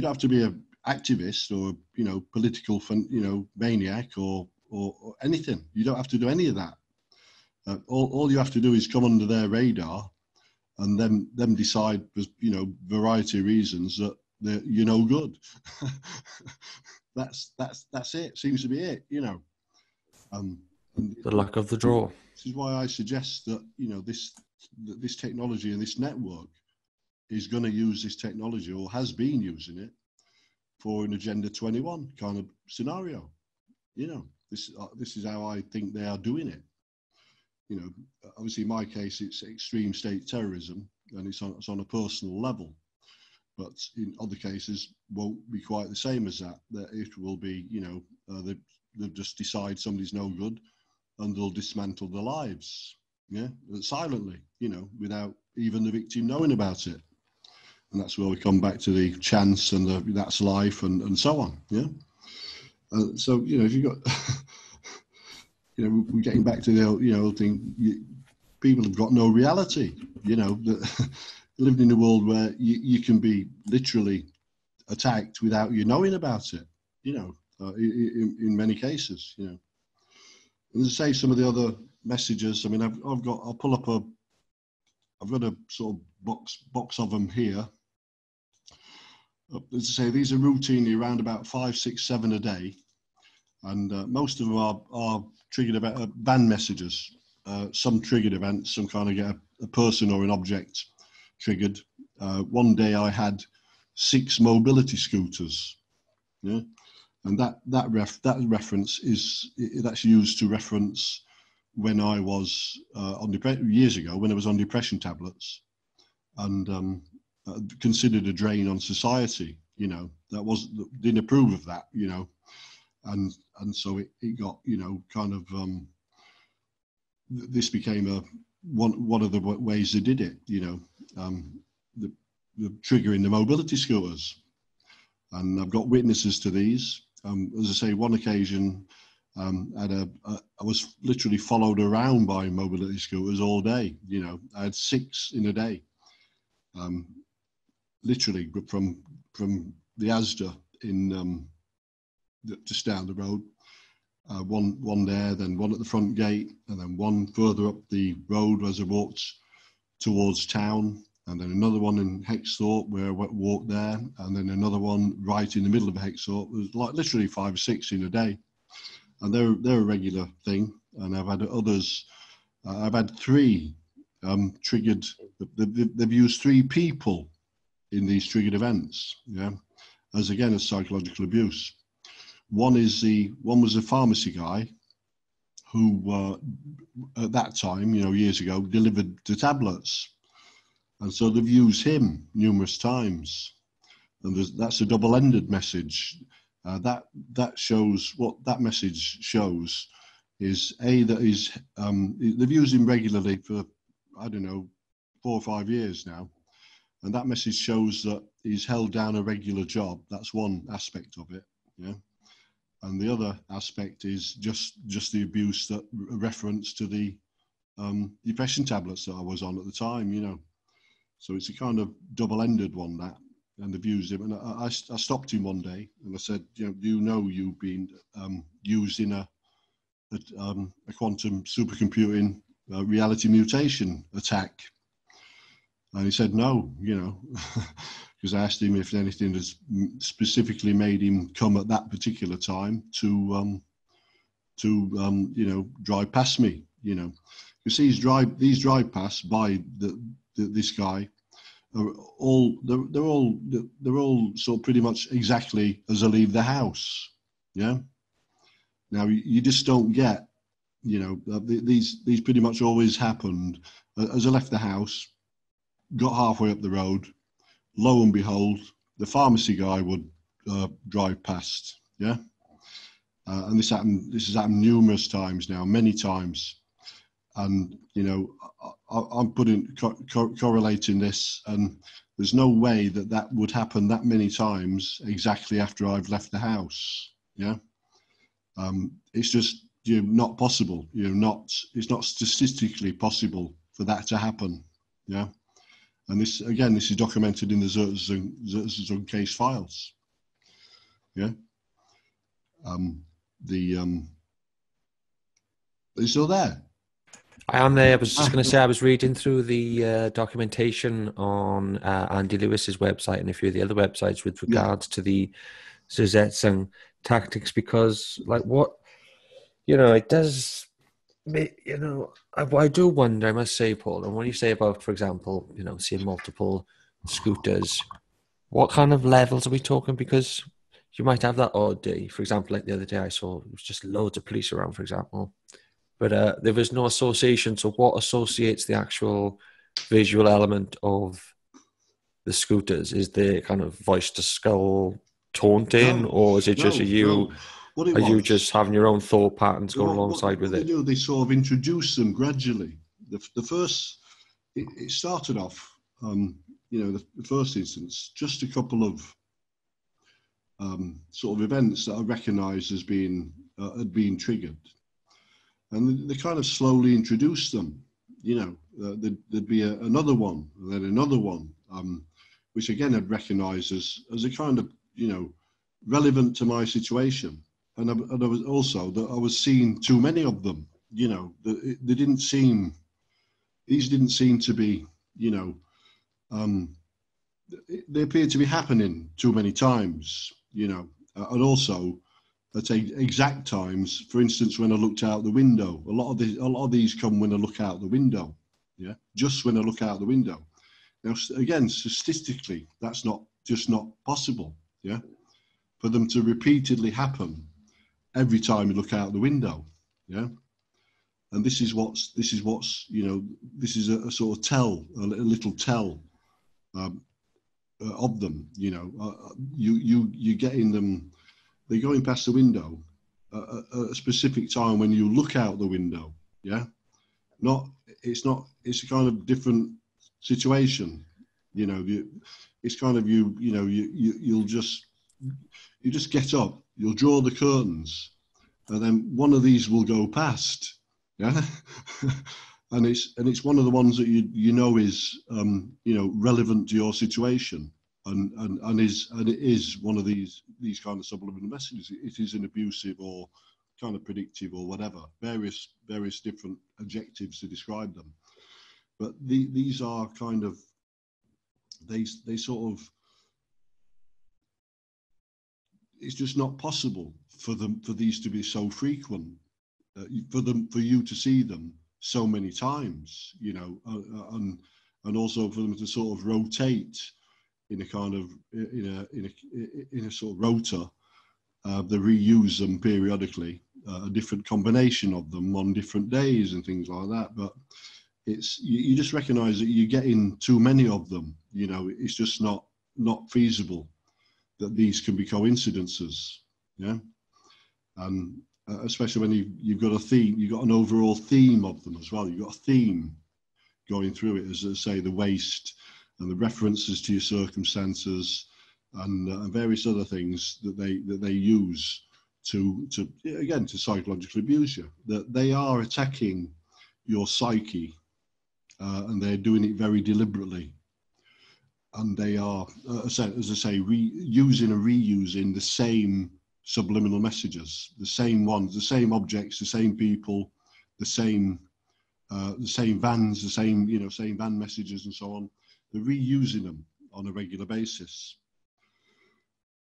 have to be a activist or political maniac or anything. You don't have to do any of that. All you have to do is come under their radar, and them decide for variety of reasons that you're no good. that's it. Seems to be it. And the luck of the draw. This is why I suggest that this technology and this network is going to use this technology, or has been using it, for an Agenda 21 kind of scenario. This is how I think they are doing it. Obviously in my case, it's extreme state terrorism, and it's on a personal level. but in other cases won't be quite the same as that. That it will be, they'll just decide somebody's no good, and they'll dismantle their lives, silently, without even the victim knowing about it. And that's where we come back to the chance and that's life and so on. So if you've got, we're getting back to the old thing. People have got no reality. That living in a world where you can be literally attacked without you knowing about it. In many cases. And to say some of the other messages. I mean, I've got a sort of box of them here. As I say, these are routinely around about 5, 6, 7 a day, and most of them are triggered about ban messages. Some triggered events, some kind of get a person or an object triggered. One day I had 6 mobility scooters, and that reference that's used to reference when I was years ago when I was on depression tablets, and considered a drain on society. Didn't approve of that. And so it got kind of this became one of the ways they did it. The triggering the mobility scooters, and I've got witnesses to these. As I say, one occasion, I was literally followed around by mobility scooters all day. I had 6 in a day, literally from the Asda in just down the road. One there, then one at the front gate, and then one further up the road as I walked towards town, and then another one in Hexthorpe where I walked there, and then another one right in the middle of Hexthorpe. It was like literally 5 or 6 in a day, and they're a regular thing. And I've had others. I've had 3 triggered. They've used 3 people in these triggered events, as psychological abuse. One was a pharmacy guy who, at that time, years ago, delivered the tablets, and so they've used him numerous times, and that's a double-ended message. That shows what that message shows is that they've used him regularly for 4 or 5 years now. And that message shows that he's held down a regular job. That's one aspect of it, And the other aspect is just the abuse that reference to the depression tablets that I was on at the time, So it's a kind of double-ended one, that, and they've used him. And I stopped him one day and I said, do you know you've been used in a quantum supercomputing reality mutation attack? And he said no, because I asked him if anything has specifically made him come at that particular time to drive past me, Because these drive past by this guy are they're all sort of pretty much exactly as I leave the house, Now you just don't get, these pretty much always happened as I left the house. Got halfway up the road, lo and behold, the pharmacy guy would drive past, and this has happened numerous times now, many times, and I'm correlating this, and there's no way that would happen that many times exactly after I've left the house, it's just not possible, it's not statistically possible for that to happen, And this is documented in the zersetsung case files. Are you still there? I am there. I was just going to say, I was reading through the documentation on Andy Lewis's website and a few of the other websites with regards to the zersetsung tactics, because it does... I do wonder, I must say, Paul, and when you say about, for example, seeing multiple scooters, what kind of levels are we talking? Because you might have that odd day. For example, like the other day I saw, it was just loads of police around, for example. But there was no association. So what associates the actual visual element of the scooters? Is the kind of voice to skull taunting, No, or is it just no. What it are you was, just having your own thought patterns going alongside with what they it? do, they sort of introduce them gradually. The first, it started off, the first instance, just a couple of sort of events that are recognised as being had been triggered, and they kind of slowly introduced them. There'd be another one, and then another one, which again I'd recognise as a kind of relevant to my situation, and I was also that I was seeing too many of them. They didn't seem. These didn't seem to be. They appeared to be happening too many times. And also at exact times. For instance, when I looked out the window, a lot of these come when I look out the window. Yeah, just when I look out the window. Now, again, statistically, that's not possible. Yeah, for them to repeatedly happen every time you look out the window. Yeah, and this is what's this is a sort of tell, a little tell of them. You're getting them. They're going past the window at a specific time when you look out the window. Yeah, it's a kind of different situation. It's kind of you'll just get up, you'll draw the curtains, and then one of these will go past. Yeah. and it's one of the ones that is relevant to your situation. And it is one of these kind of subliminal messages. It is an abusive or kind of predictive or whatever, various different adjectives to describe them. But these are kind of they sort of, it's just not possible for these to be so frequent, for you to see them so many times, and also for them to sort of rotate in a kind of in a sort of rotor. They reuse them periodically, a different combination of them on different days and things like that. But it's you just recognise that you're getting too many of them. It's just not feasible that these can be coincidences. Yeah, and especially when you've got a theme, you've got an overall theme of them as well. You've got a theme going through it, as I say, the waste and the references to your circumstances and various other things that they use to psychologically abuse you. That they are attacking your psyche, and they're doing it very deliberately. And they are, as I say, using and reusing the same subliminal messages, the same ones, the same objects, the same people, the same vans, the same van messages and so on. They're reusing them on a regular basis.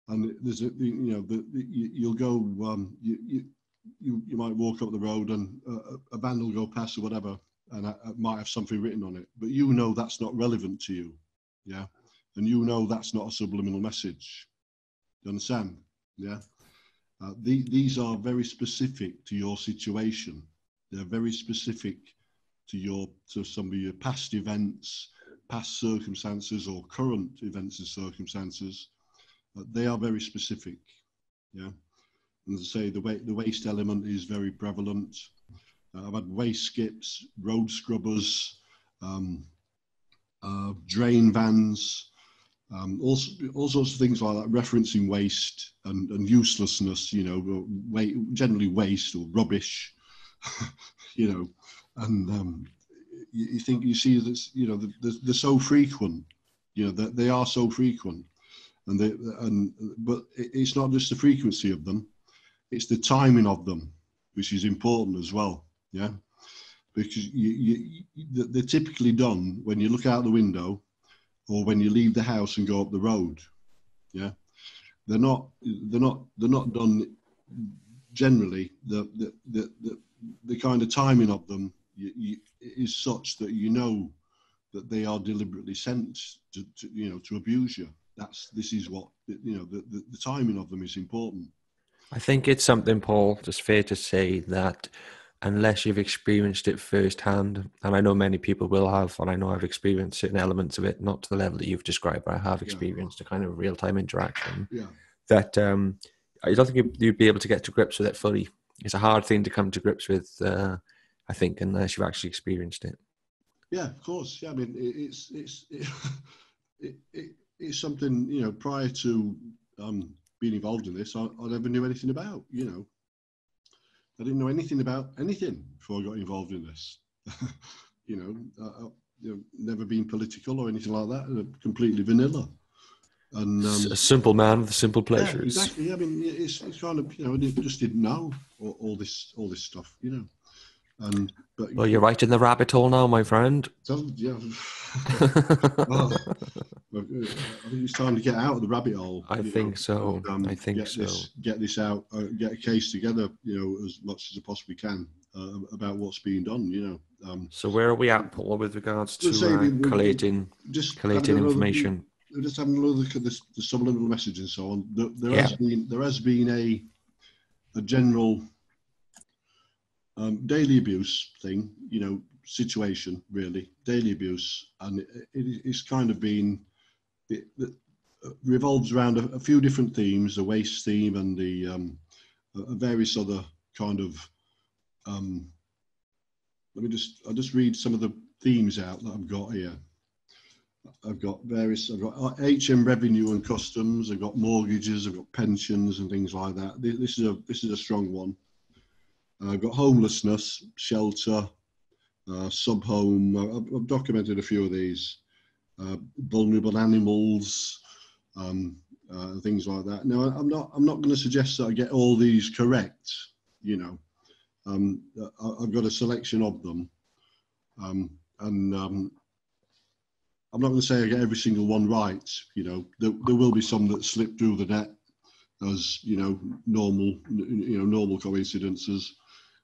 And there's you'll go, you might walk up the road and a van will go past or whatever, and it might have something written on it, but that's not relevant to you. Yeah, and that's not a subliminal message. You understand? Yeah. These are very specific to your situation. They're very specific to some of your past events, past circumstances, or current events and circumstances. They are very specific. Yeah. And as I say, the waste element is very prevalent. I've had waste skips, road scrubbers, drain vans, all sorts of things like that, referencing waste and uselessness, generally waste or rubbish, and you see this, they're so frequent, that they are so frequent, but it's not just the frequency of them, it's the timing of them, which is important as well. Yeah. Because they're typically done when you look out the window or when you leave the house and go up the road. Yeah, they're not done generally. The kind of timing of them is such that that they are deliberately sent to abuse you. This is what the timing of them is important. I think it's something, Paul, just fair to say that unless you've experienced it firsthand. And I know many people will have, and I know I've experienced certain elements of it, not to the level that you've described, but I have experienced a kind of real-time interaction that I don't think you'd be able to get to grips with it fully. It's a hard thing to come to grips with, I think, unless you've actually experienced it. Yeah, of course. Yeah, I mean, it's something, you know, prior to being involved in this, I never knew anything about, you know. I didn't know anything about anything before I got involved in this. You know, never been political or anything like that. Completely vanilla. And a simple man with simple pleasures. Yeah, exactly. I mean, it's kind of, you know, I just didn't know all this stuff, you know. But well, you're right in the rabbit hole now, my friend. Yeah. Well, I think it's time to get out of the rabbit hole. I think so. Get this out. Get a case together. You know, as much as I possibly can about what's being done. You know. So where are we at, Paul, with regards to collating information? We're just having a look at the subliminal message and so on. There has been a general daily abuse thing, you know, situation, really, daily abuse, and it's kind of been, it revolves around a few different themes, the waste theme and the various other kind of, I'll just read some of the themes out that I've got here. I've got HM revenue and customs, I've got mortgages, I've got pensions and things like that. This is a strong one. I've got homelessness, shelter, sub-home. I've documented a few of these. Vulnerable animals, things like that. Now, I'm not going to suggest that I get all these correct. You know, I've got a selection of them, and I'm not going to say I get every single one right. You know, there will be some that slip through the net as, you know, normal coincidences.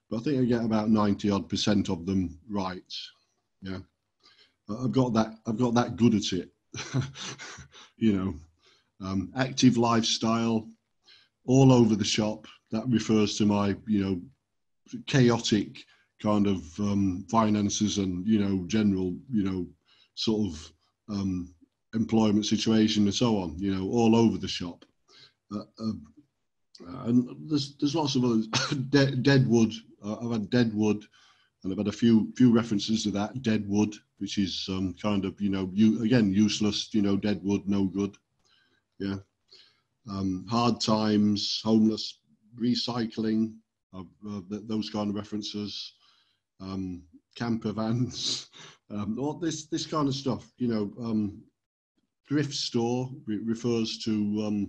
But I think I get about 90% of them right. Yeah, I've got that good at it. You know, active lifestyle, all over the shop. That refers to my, you know, chaotic kind of finances and, you know, general, you know, sort of employment situation and so on. You know, all over the shop. And there's lots of others. Deadwood. I've had Deadwood, and I've had a few references to that. Deadwood, which is kind of, you know, again, useless, you know, Deadwood, no good. Yeah. Hard times, homeless, recycling, those kind of references. Camper vans, all this kind of stuff. You know, thrift store refers to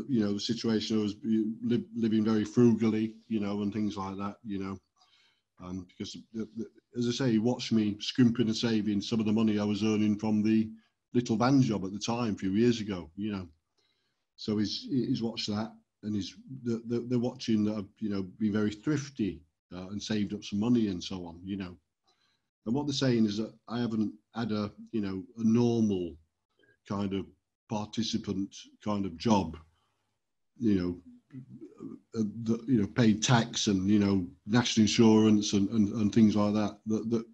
you know, the situation I was living very frugally, you know, and things like that, you know, because as I say, he watched me scrimping and saving some of the money I was earning from the little van job at the time, a few years ago, you know. So he's watched that, and they're watching that I've, you know, been very thrifty and saved up some money and so on, you know. And what they're saying is that I haven't had a, you know, a normal kind of participant kind of job, you know, paid tax and, you know, national insurance and things like that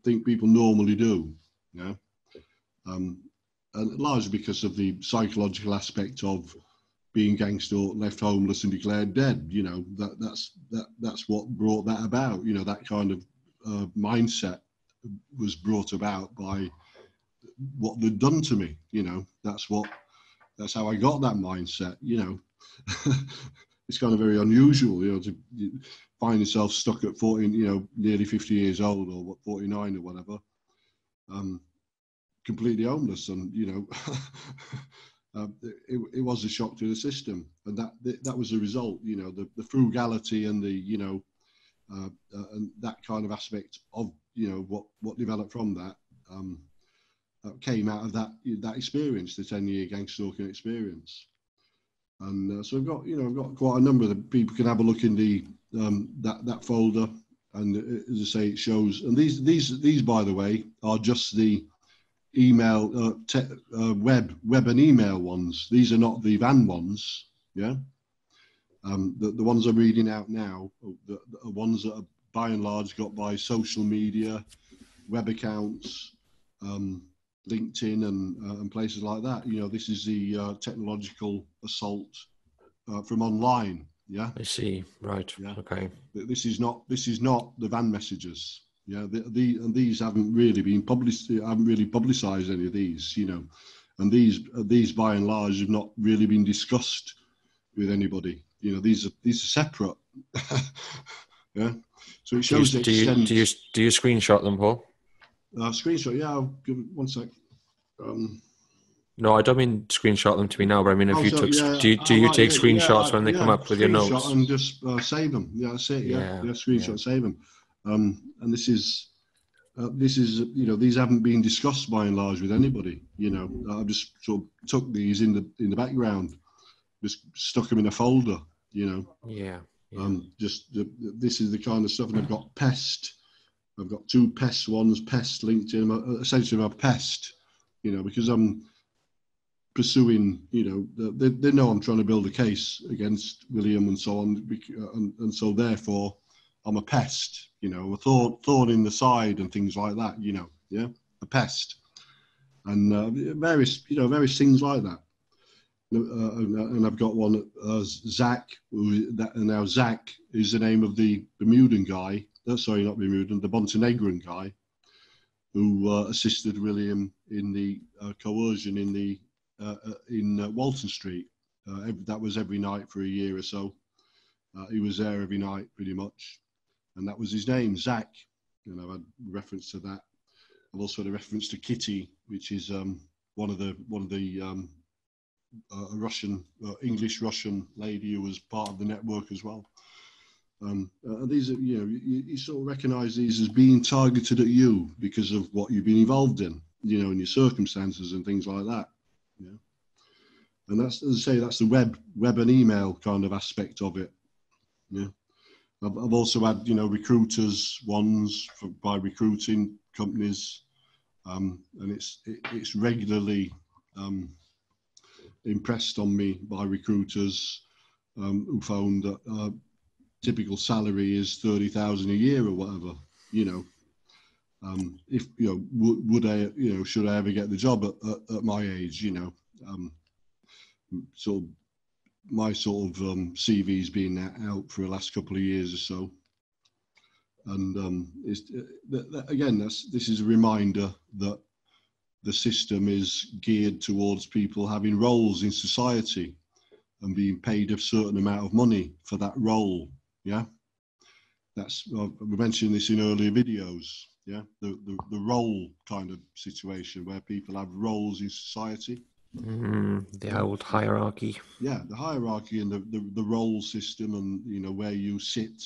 think people normally do, you know, and largely because of the psychological aspect of being gangster, left homeless and declared dead. You know, that's what brought that about. You know, that kind of mindset was brought about by what they'd done to me. You know, that's how I got that mindset. You know. It's kind of very unusual, you know, to find yourself stuck at 14, you know, nearly 50 years old, or 49 or whatever, completely homeless, and, you know, it was a shock to the system, and that was the result. You know, the frugality and the, you know, and that kind of aspect of, you know, what developed from that came out of that experience, the 10-year gang stalking experience. And so I've got quite a number that people can have a look in the that folder, and as I say, it shows. And these by the way are just the email web and email ones. These are not the van ones. Yeah, the ones I'm reading out now are ones that are by and large got by social media, web accounts, LinkedIn and places like that. You know, this is the technological assault from online. Yeah, I see. Right. Yeah. Okay. This is not the van messages. Yeah, and these haven't really been published. I haven't really publicised any of these. You know, and these by and large have not really been discussed with anybody. You know, these are separate. Yeah, so it shows the extent. Do you screenshot them, Paul? Screenshot. Yeah, I'll give it 1 sec. No, I don't mean screenshot them to me now, but I mean, if you took, yeah, do you take screenshots when they come up with your notes? Screenshot and just save them. Yeah, that's it. Yeah, screenshot, save them. And this is, you know, these haven't been discussed by and large with anybody. You know, I've just sort of took these in the background, just stuck them in a folder. You know. Yeah. This is the kind of stuff, and I've got pest. I've got 2 pest ones, pest LinkedIn. Essentially, I'm a pest. You know, because I'm pursuing, you know, they know I'm trying to build a case against William and so on, and so therefore I'm a pest, you know, a thorn in the side and things like that, you know, yeah, a pest, and various things like that. And I've got one, Zach, now Zach is the name of the Bermudan guy, sorry, not Bermudan, the Montenegrin guy, who assisted William in the coercion in Walton Street. That was every night for a year or so. He was there every night, pretty much, and that was his name, Zach. And I've had reference to that. I've also had a reference to Kitty, which is one of the Russian, English-Russian lady who was part of the network as well. These are, you know, you sort of recognise these as being targeted at you because of what you've been involved in, you know, and your circumstances and things like that. Yeah, and that's, as I say, that's the web and email kind of aspect of it. Yeah, I've also had, you know, recruiters ones by recruiting companies, and it's regularly impressed on me by recruiters who found that typical salary is 30,000 a year or whatever. You know, if you know, would I, you know, should I ever get the job at my age? You know, so my sort of CV's been out for the last couple of years or so, and again, this is a reminder that the system is geared towards people having roles in society and being paid a certain amount of money for that role. Yeah, we mentioned this in earlier videos. Yeah, the role kind of situation where people have roles in society. The old hierarchy. Yeah, the hierarchy and the role system, and you know where you sit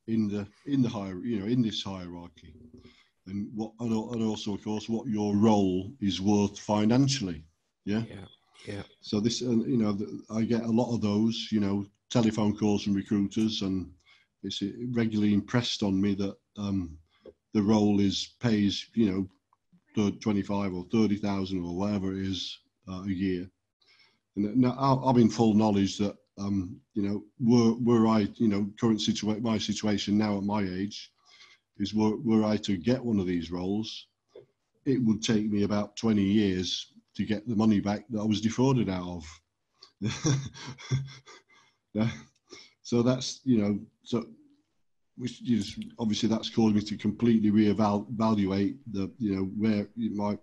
in the you know, in this hierarchy, and also of course what your role is worth financially. Yeah. So this, you know, I get a lot of those, you know, telephone calls from recruiters, and it's regularly impressed on me that the role pays, you know, 25 or 30,000 or whatever it is a year. And now I'm in full knowledge that you know, were I, you know, my situation now at my age is were I to get one of these roles, it would take me about 20 years to get the money back that I was defrauded out of. Yeah. So that's, you know, so which is obviously that's caused me to completely reevaluate the, you know, where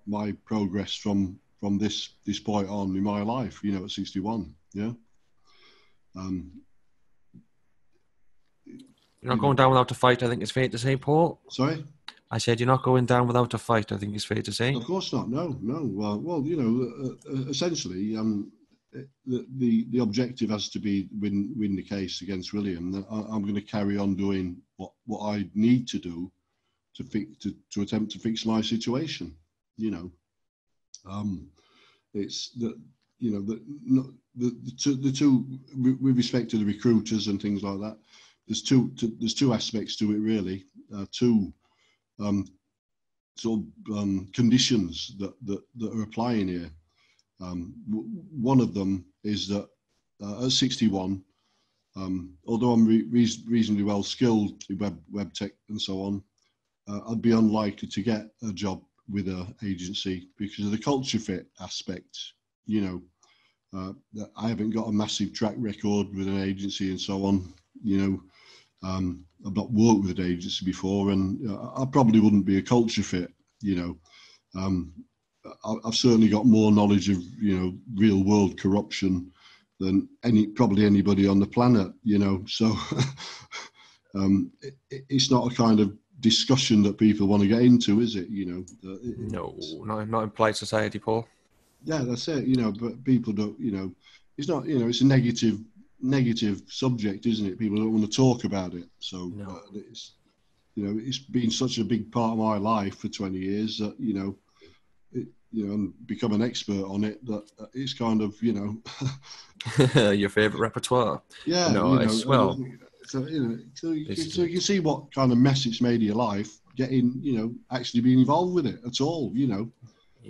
my progress from this point on in my life, you know, at 61. Yeah. You're not going down without a fight, I think it's fair to say, Paul. Sorry? I said you're not going down without a fight, I think it's fair to say. Of course not. No. Well, you know, essentially, the objective has to be win the case against William. I'm going to carry on doing what I need to do to attempt to fix my situation. You know, it's that, you know, the two with respect to the recruiters and things like that. There's two aspects to it really. Two sort of conditions that are applying here. One of them is that at 61, Although I'm reasonably well skilled in web tech and so on, I'd be unlikely to get a job with an agency because of the culture fit aspect. You know, that I haven't got a massive track record with an agency and so on. You know, I've not worked with an agency before, and I probably wouldn't be a culture fit. You know, I've certainly got more knowledge of, you know, real world corruption than probably anybody on the planet. You know, so it's not a kind of discussion that people want to get into, is it? You know, no, not in polite society, Paul. Yeah, that's it. You know, but people don't. You know, it's not. You know, it's a negative subject, isn't it? People don't want to talk about it. So No. it's, you know, it's been such a big part of my life for 20 years that, you know, and become an expert on it, that it's kind of, you know. Your favourite repertoire. Yeah, No, you know, it's, well, so, you know, so you it. can see what kind of mess it's made of your life, getting, you know, actually being involved with it at all, you know,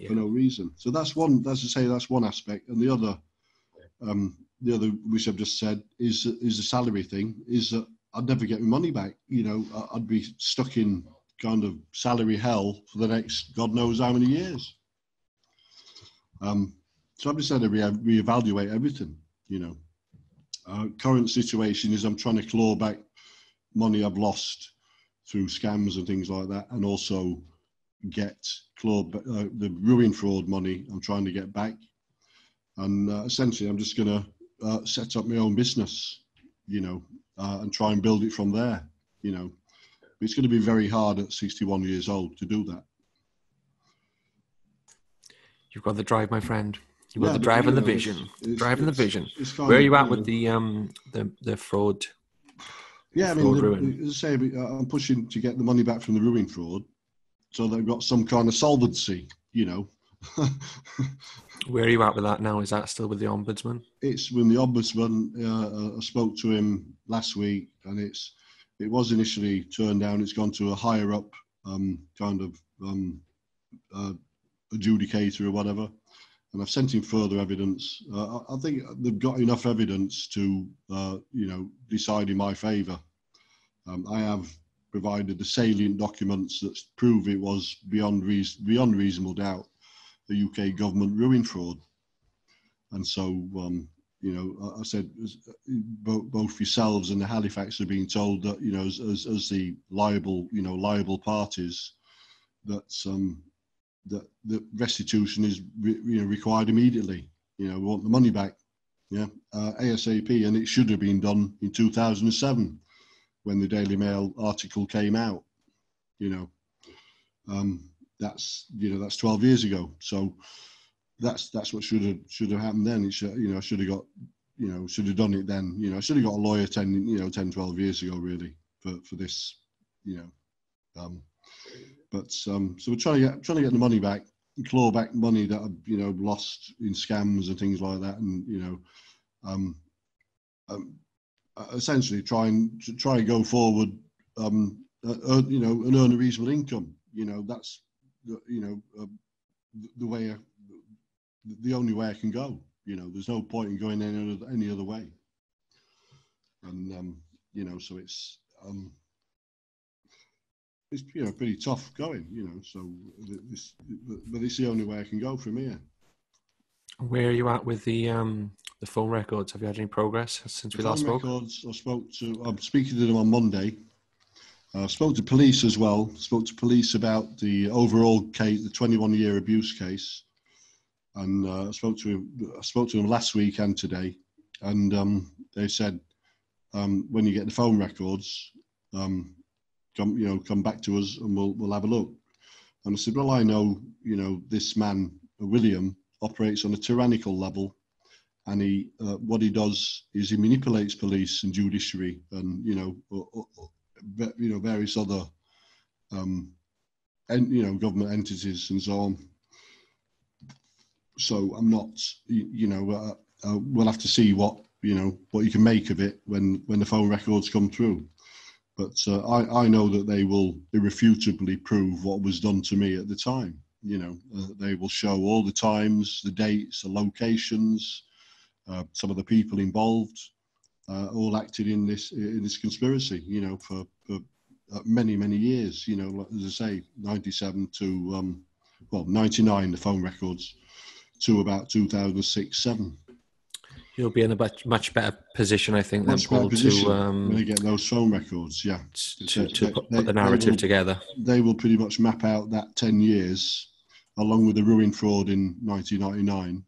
for no reason. So that's one, as I say, that's one aspect. And the other, which I've just said, is the salary thing, is that I'd never get my money back. You know, I'd be stuck in kind of salary hell for the next God knows how many years. So I've decided to reevaluate everything, you know. Current situation is I'm trying to claw back money I've lost through scams and things like that, and also get the ruin fraud money I'm trying to get back. And essentially, I'm just going to set up my own business, you know, and try and build it from there, you know. It's going to be very hard at 61 years old to do that. You've got the drive, my friend. You've got the drive and the vision. Drive and the vision. Where are you at with the fraud? Yeah, I mean, as I say, I'm pushing to get the money back from the ruin fraud, so they've got some kind of solvency, you know. Where are you at with that now? Is that still with the ombudsman? It's with the ombudsman. I spoke to him last week, and it was initially turned down. It's gone to a higher up kind of adjudicator or whatever, and I've sent him further evidence. I think they've got enough evidence to you know, decide in my favour. I have provided the salient documents that prove it was beyond reasonable doubt the UK government ruin fraud, and so you know, I said both yourselves and the Halifax are being told that, you know, as the liable parties, that that the restitution is required immediately. You know, we want the money back, yeah, ASAP, and it should have been done in 2007 when the Daily Mail article came out. You know, that's 12 years ago. So that's what should have happened then. It should, you know, should have got, you know, should have done it then. You know, I should have got a lawyer 10, 12 years ago really for this, you know. But so we're trying to get the money back, claw back money that I've, you know, lost in scams and things like that, and, you know, essentially try and go forward, you know, and earn a reasonable income. You know, that's, you know, the only way I can go. You know, there's no point in going any other way. And you know, so it's you know, pretty tough going. You know, so but it's the only way I can go from here. Where are you at with the phone records? Have you had any progress since we last spoke? Records, I'm speaking to them on Monday. I spoke to police as well. Spoke to police about the overall case, the 21-year abuse case, and I spoke to them last week and today, and they said when you get the phone records, come back to us and we'll have a look. And I said, well, I know, you know, this man William operates on a tyrannical level, and he what he does is he manipulates police and judiciary and, you know, various other government entities and so on. So I'm not, you know, we'll have to see what you can make of it when the phone records come through. But I know that they will irrefutably prove what was done to me at the time. You know, they will show all the times, the dates, the locations, some of the people involved. all acted in this conspiracy, for many, many years, as I say, 97 to, 99, the phone records, to about 2006-7. You'll be in a much better position, I think, than Paul, when you get those phone records, to put the narrative together. They will pretty much map out that 10 years, along with the ruin fraud in 1999,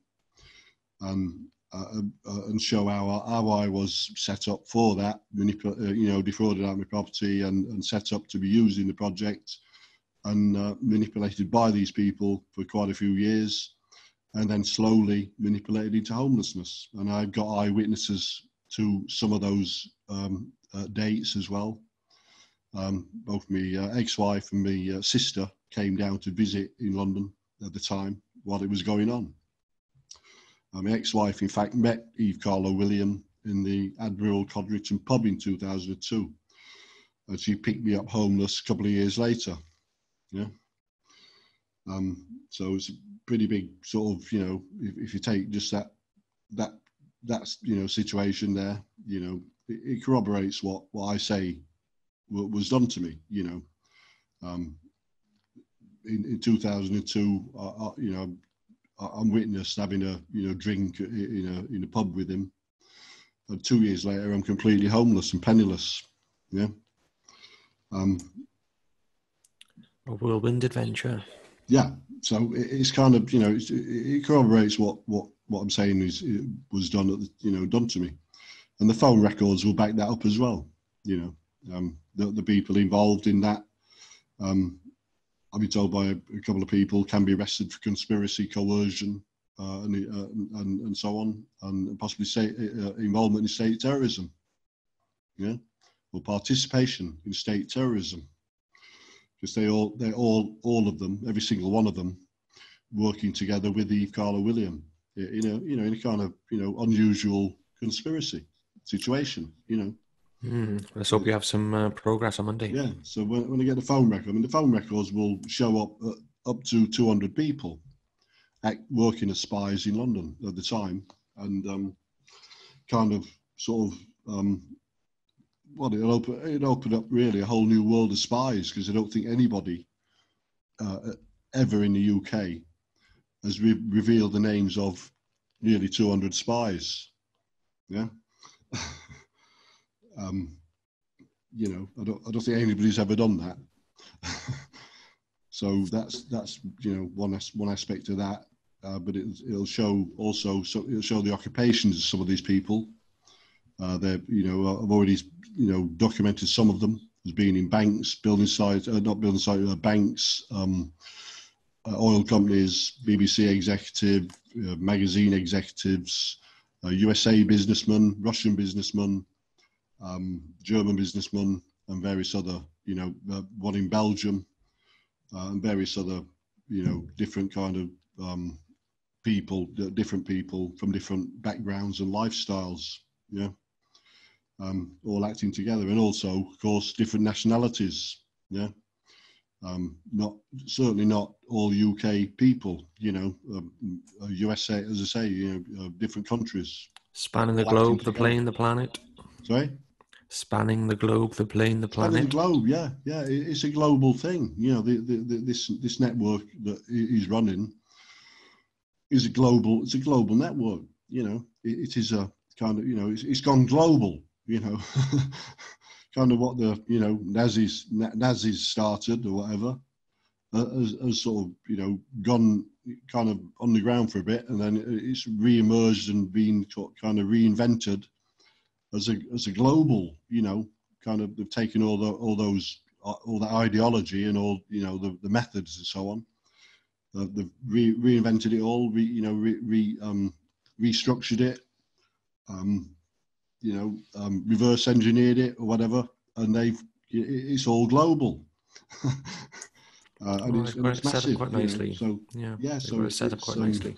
and show how I was set up for that, defrauded out my property and set up to be used in the project, and manipulated by these people for quite a few years, and then slowly manipulated into homelessness. And I've got eyewitnesses to some of those dates as well. Both my ex-wife and my sister came down to visit in London at the time while it was going on. My ex-wife, in fact, met Eve Carlo William in the Admiral Codrington pub in 2002. And she picked me up homeless a couple of years later. Yeah. So it's a pretty big sort of, if you take just that situation there, it corroborates what I say was done to me, in 2002, I'm witnessed having a drink in a pub with him, and 2 years later I'm completely homeless and penniless. Yeah. A whirlwind adventure. Yeah. So it's kind of, it corroborates what I'm saying was done done to me, and the phone records will back that up as well. The people involved in that, I've been told by a couple of people, can be arrested for conspiracy, coercion, and so on, and possibly involvement in state terrorism, or participation in state terrorism, because they're all of them, every single one of them, working together with Eve Carlo William, in a kind of unusual conspiracy situation, Let's hope you have some progress on Monday. Yeah, so when I get the phone record, the phone records will show up to 200 people working as spies in London at the time, and kind of sort of, it opened up really a whole new world of spies, because I don't think anybody ever in the UK has revealed the names of nearly 200 spies. Yeah. I don't think anybody's ever done that. So that's one aspect of that. But it'll show also, so it'll show the occupations of some of these people. I've already documented some of them as being in banks, banks, oil companies, BBC executive, magazine executives, USA businessmen, Russian businessmen, German businessmen, and various other, one in Belgium, and various other, different kind of people, different people from different backgrounds and lifestyles, all acting together, and also, of course, different nationalities, certainly not all UK people, USA, as I say, different countries. Spanning the globe, the plane, the planet. Sorry? Spanning the globe, the plane, the planet. Spanning the globe, yeah. It's a global thing. This network that he's running is a global. It's a global network. It is a kind of, it's gone global. Kind of what the Nazis started or whatever, has sort of gone kind of underground for a bit, and then it's re-emerged and been kind of reinvented as a global, kind of, they've taken all that ideology and all, the methods and so on. They've reinvented it all, restructured it, reverse engineered it or whatever, and it's all global. And it's massive, quite nicely. So it's set up quite nicely.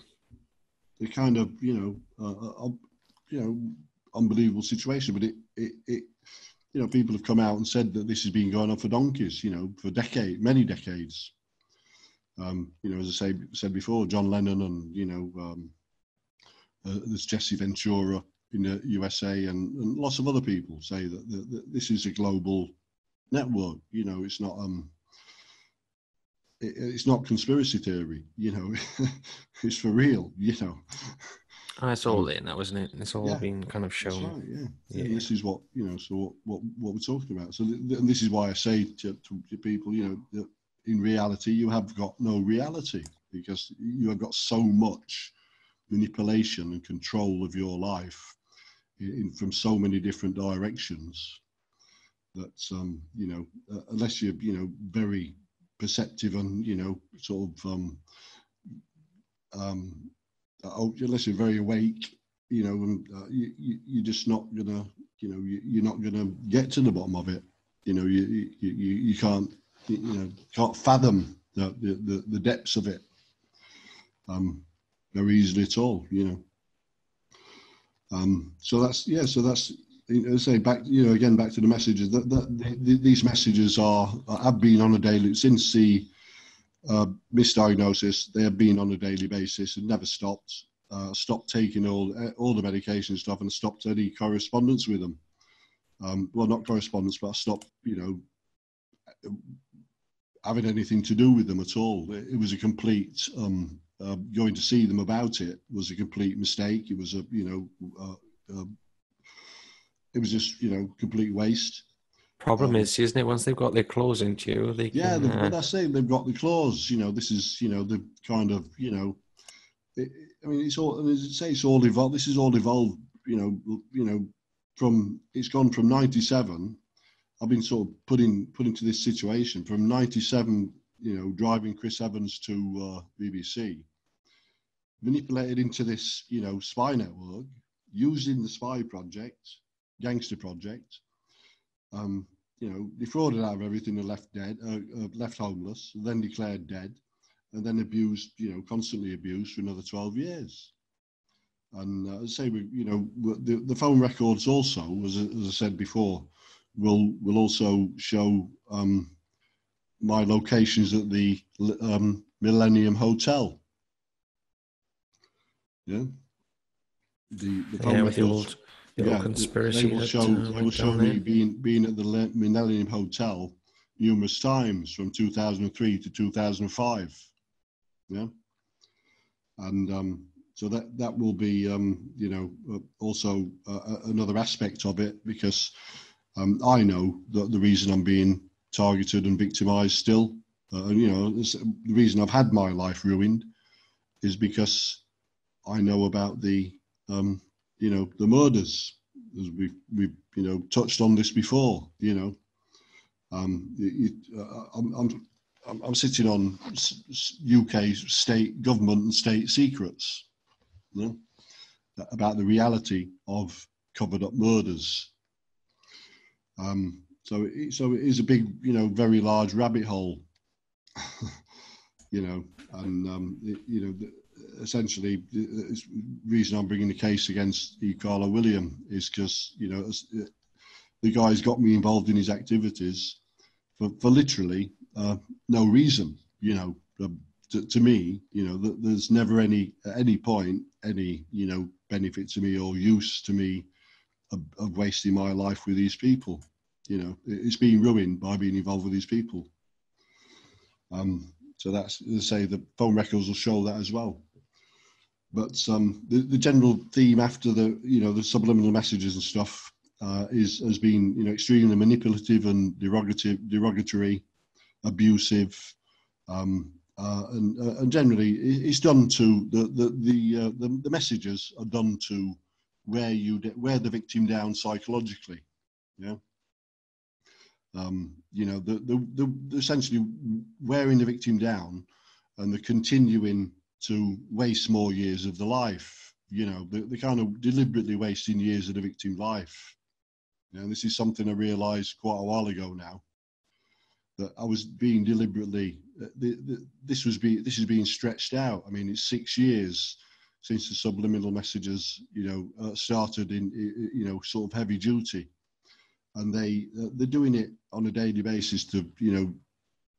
The kind of unbelievable situation, but it people have come out and said that this has been going on for donkeys, for many decades. As I said before, John Lennon and there's Jesse Ventura, in the USA and lots of other people say that this is a global network. You know, it's not conspiracy theory. You know, it's for real. You know. Oh, it's all in that, wasn't it? It's all been kind of shown. That's right, yeah. And this is what, you know, so what we're talking about. So and this is why I say to people, you know, that in reality, you have got no reality, because you have got so much manipulation and control of your life from so many different directions that, you know, unless you're, you know, very perceptive and, you know, sort of, unless you're very awake, you know, and you're just not gonna, you know, you're not gonna get to the bottom of it. You know, you can't, you know, can't fathom the depths of it very easily at all. You know, so that's you know, say back, you know, again back to the messages that these messages have been on a daily since the misdiagnosis. They have been on a daily basis and never stopped. Stopped taking all the medication stuff and stopped any correspondence with them. Well, not correspondence, but I stopped, you know, having anything to do with them at all. It was a complete, going to see them about it was a complete mistake. It was a, you know, it was just, you know, complete waste. Problem is, isn't it, once they've got their claws into you, they can... Yeah, but I say they've got the claws, you know, this is, you know, the kind of, you know, I mean, it's all, as I say, it's all evolved. This is all evolved, you know, from, it's gone from 97. I've been sort of put into this situation from 97, you know, driving Chris Evans to BBC, manipulated into this, you know, spy network, using the spy project, gangster project, you know, defrauded out of everything and left dead, left homeless, then declared dead, and then abused, you know, constantly abused for another 12 years. And as I say, you know, the phone records also, as I said before, will also show my locations at the Millennium Hotel. Yeah, the phone records. The old conspiracy. They will show me being at the Millennium Hotel numerous times from 2003 to 2005. Yeah, and so that will be you know, also another aspect of it, because I know that the reason I'm being targeted and victimized still, you know, the reason I've had my life ruined is because I know about the you know, the murders. As we've you know, touched on this before. You know, I'm sitting on UK state government and state secrets, you know, about the reality of covered up murders. So it is a big, you know, very large rabbit hole, you know, and you know, essentially the reason I'm bringing the case against E. Carlo William is because, you know, the guy's got me involved in his activities for literally no reason, you know. To me, you know, there's never at any point any, you know, benefit to me or use to me of wasting my life with these people. You know, it's being ruined by being involved with these people. So that's, as I say, the phone records will show that as well. But the general theme after the, you know, the subliminal messages and stuff has been, you know, extremely manipulative and derogatory, abusive, and generally it's done to the messages are done to wear the victim down psychologically. Yeah. You know, the essentially wearing the victim down and the continuing to waste more years of the life. You know, the kind of deliberately wasting years of the victim life. You know, this is something I realised quite a while ago now, that I was being deliberately, this is being stretched out. I mean, it's 6 years since the subliminal messages, you know, started in, you know, sort of heavy duty. And they're doing it on a daily basis to, you know,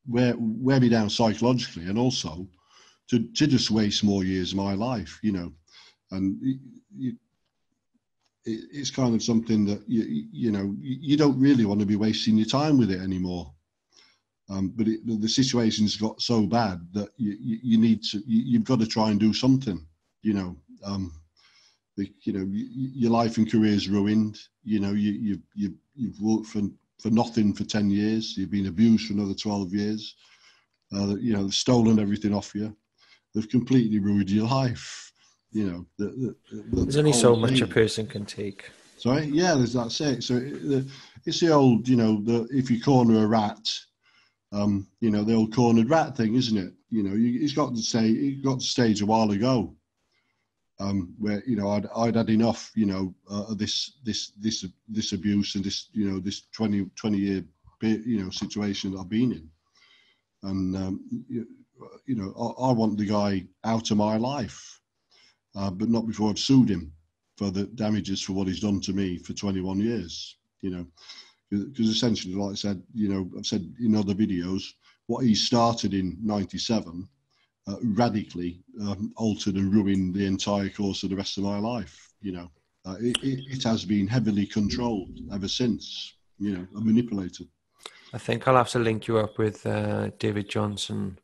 wear me down psychologically, and also to just waste more years of my life, you know. And it's kind of something that you don't really want to be wasting your time with it anymore. But the situation's got so bad that you've got to try and do something. Your life and career's ruined. You've worked for nothing for 10 years. You've been abused for another 12 years. They've stolen everything off you. They've completely ruined your life. There's only so much a person can take. Sorry, yeah, that's it. So it's the old, if you corner a rat, the old cornered rat thing, isn't it? It's got to stage a while ago, where I'd had enough, of this abuse and this 20 year situation that I've been in, and I want the guy out of my life, but not before I've sued him for the damages for what he's done to me for 21 years. Because essentially, like I said, I've said in other videos, what he started in '97 radically altered and ruined the entire course of the rest of my life. It has been heavily controlled ever since, and manipulated. I think I'll have to link you up with David Johnson,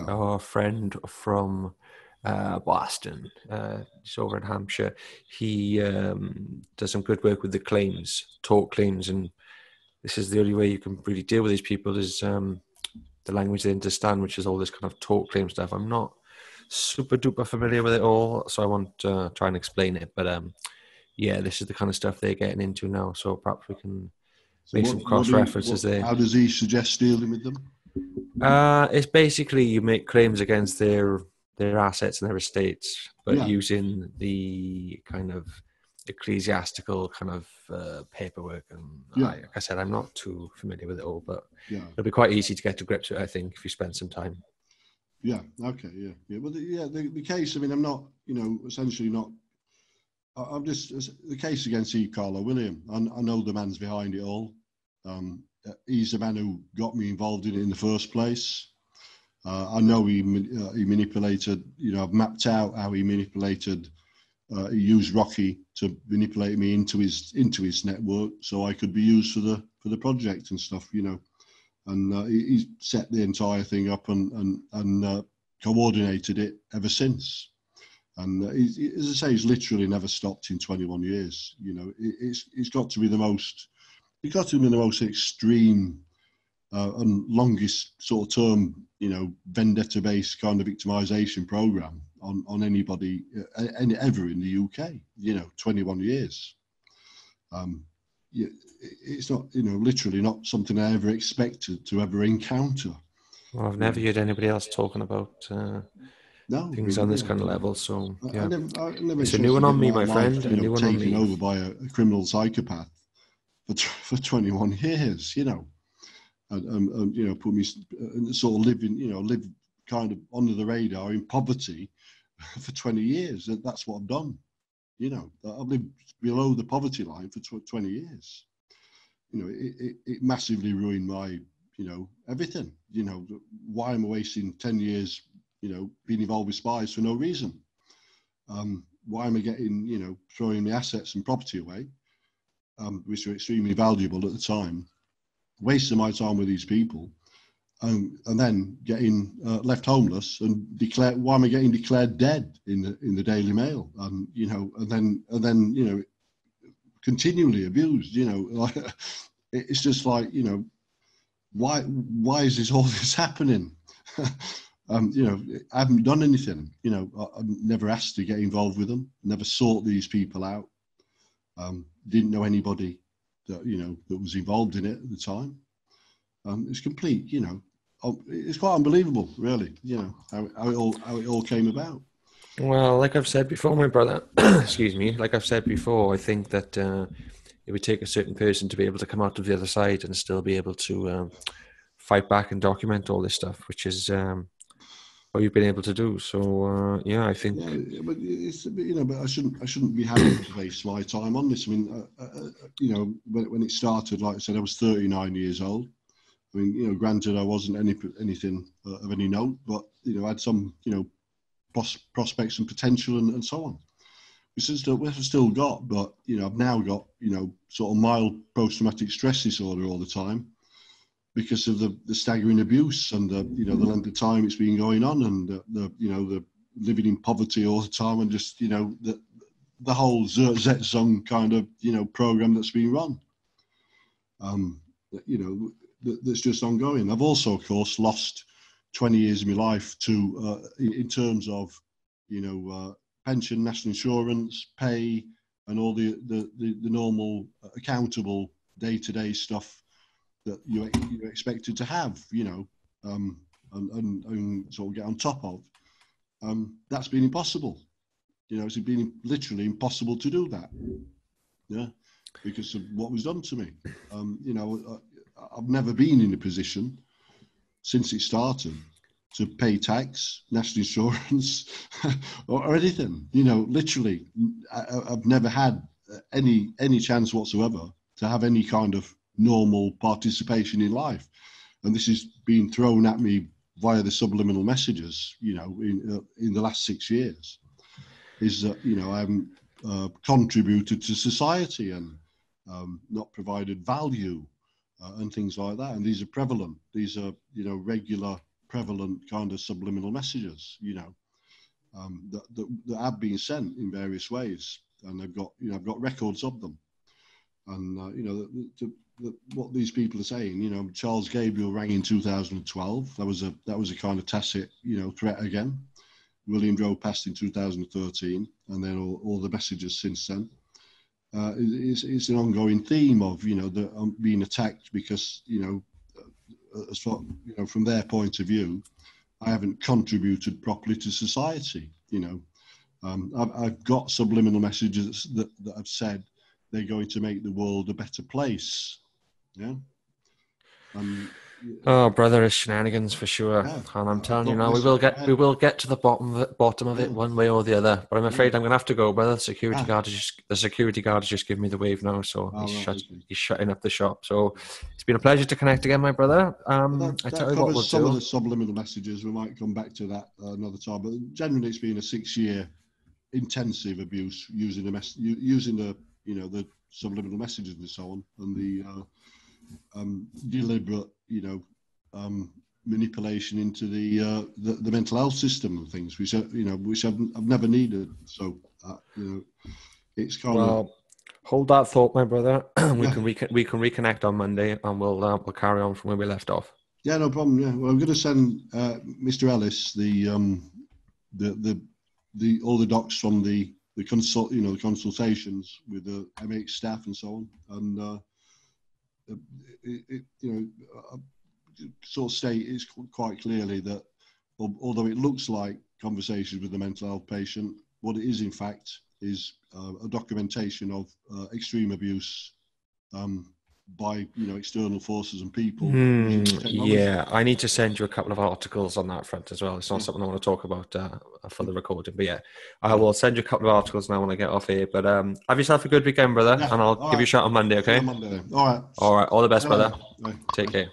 our friend from Boston. He's over in Hampshire. He does some good work with the tort claims, and this is the only way you can really deal with these people is the language they understand, which is all this kind of tort claim stuff. I'm not super duper familiar with it all, so I won't try and explain it. But this is the kind of stuff they're getting into now. So perhaps we can make some cross references there. How does he suggest dealing with them? It's basically you make claims against their assets and their estates, but using the kind of ecclesiastical kind of paperwork. And like I said, I'm not too familiar with it all, but it'll be quite easy to get to grips with it, I think, if you spend some time. Yeah. Okay. Yeah. Well, the case. I mean, I'm not. Essentially not. I'm just the case against E. Carlo William. I know the man's behind it all. He's the man who got me involved in it in the first place. I know he manipulated. I've mapped out how he manipulated. He used Rocky to manipulate me into his network, so I could be used for the project and stuff. And he set the entire thing up and coordinated it ever since. And as I say, he's literally never stopped in 21 years. It's got to be the most extreme and longest sort of term, vendetta-based kind of victimization program on anybody ever in the UK. 21 years. It's not, literally not something I ever expected to ever encounter. Well, I've never heard anybody else talking about things on this kind of level. So I never it's a new one on me, my friend. A new one on me. Taken over by a criminal psychopath for 21 years. And put me sort of live kind of under the radar in poverty for 20 years. That's what I've done. I've lived below the poverty line for 20 years. It massively ruined my, everything. Why am I wasting 10 years, being involved with spies for no reason? Why am I getting, throwing my assets and property away, which were extremely valuable at the time, wasting my time with these people, and then getting left homeless and declared. Why am I getting declared dead in the Daily Mail? And then continually abused. It's just like why is all this happening? I haven't done anything. I've never asked to get involved with them. Never sought these people out. Didn't know anybody that that was involved in it at the time. It's complete. It's quite unbelievable, really. How it all came about. Well, like I've said before, my brother. Excuse me. Like I've said before, I think that it would take a certain person to be able to come out of the other side and still be able to fight back and document all this stuff, which is what you've been able to do. So I think. Yeah, but but I shouldn't be having to waste my time on this. I mean, when it started, like I said, I was 39 years old. I mean, granted, I wasn't anything of any note, but I had some, prospects and potential and so on. we've still got, but I've now got sort of mild post-traumatic stress disorder all the time because of the staggering abuse and the length of time it's been going on, and the living in poverty all the time, and just the whole zersetsung kind of program that's been run. That's just ongoing. I've also, of course, lost 20 years of my life to in terms of pension, national insurance, pay, and all the normal accountable day-to-day stuff that you're expected to have, and sort of get on top of. That's been impossible. It's been literally impossible to do that. Yeah, because of what was done to me. I've never been in a position since it started to pay tax, national insurance, or anything. Literally, I've never had any chance whatsoever to have any kind of normal participation in life, and this is being thrown at me via the subliminal messages. In the last 6 years, is that I haven't contributed to society and not provided value and things like that. And these are prevalent. These are regular, prevalent kind of subliminal messages. That have been sent in various ways, and I've got records of them. And what these people are saying, Charles Gabriel rang in 2012. That was a kind of tacit, threat again. William Drove passed in 2013, and then all the messages since then. It's an ongoing theme of being attacked because as far, from their point of view, I haven't contributed properly to society. I've got subliminal messages that I've said they're going to make the world a better place. Yeah. Oh, brother, it's shenanigans for sure. Yeah. And I'm telling you now, we will get to the bottom of it one way or the other. But I'm afraid I'm going to have to go, brother. The security guard has just given me the wave now, so he's shutting up the shop. So it's been a pleasure to connect again, my brother. I tell you what we'll some do. Of the subliminal messages. We might come back to that another time. But generally, it's been a 6-year intensive abuse using the subliminal messages and so on, and the deliberate, manipulation into the mental health system and things, which I've never needed. So it's kind of. Hold that thought, my brother. we can reconnect on Monday, and we'll carry on from where we left off. Yeah, no problem. Yeah, well, I'm going to send Mr. Ellis the all the docs from the consultations with the MH staff and so on, and sort of state it's quite clearly that although it looks like conversations with the mental health patient, what it is in fact is a documentation of extreme abuse by external forces and people. Yeah, I need to send you a couple of articles on that front as well. It's not something I want to talk about for the recording, but yeah, I will send you a couple of articles now when I get off here. But have yourself a good weekend, brother, and I'll give you a shout on Monday, okay? On Monday. All right. All the best, brother. Bye. Take care.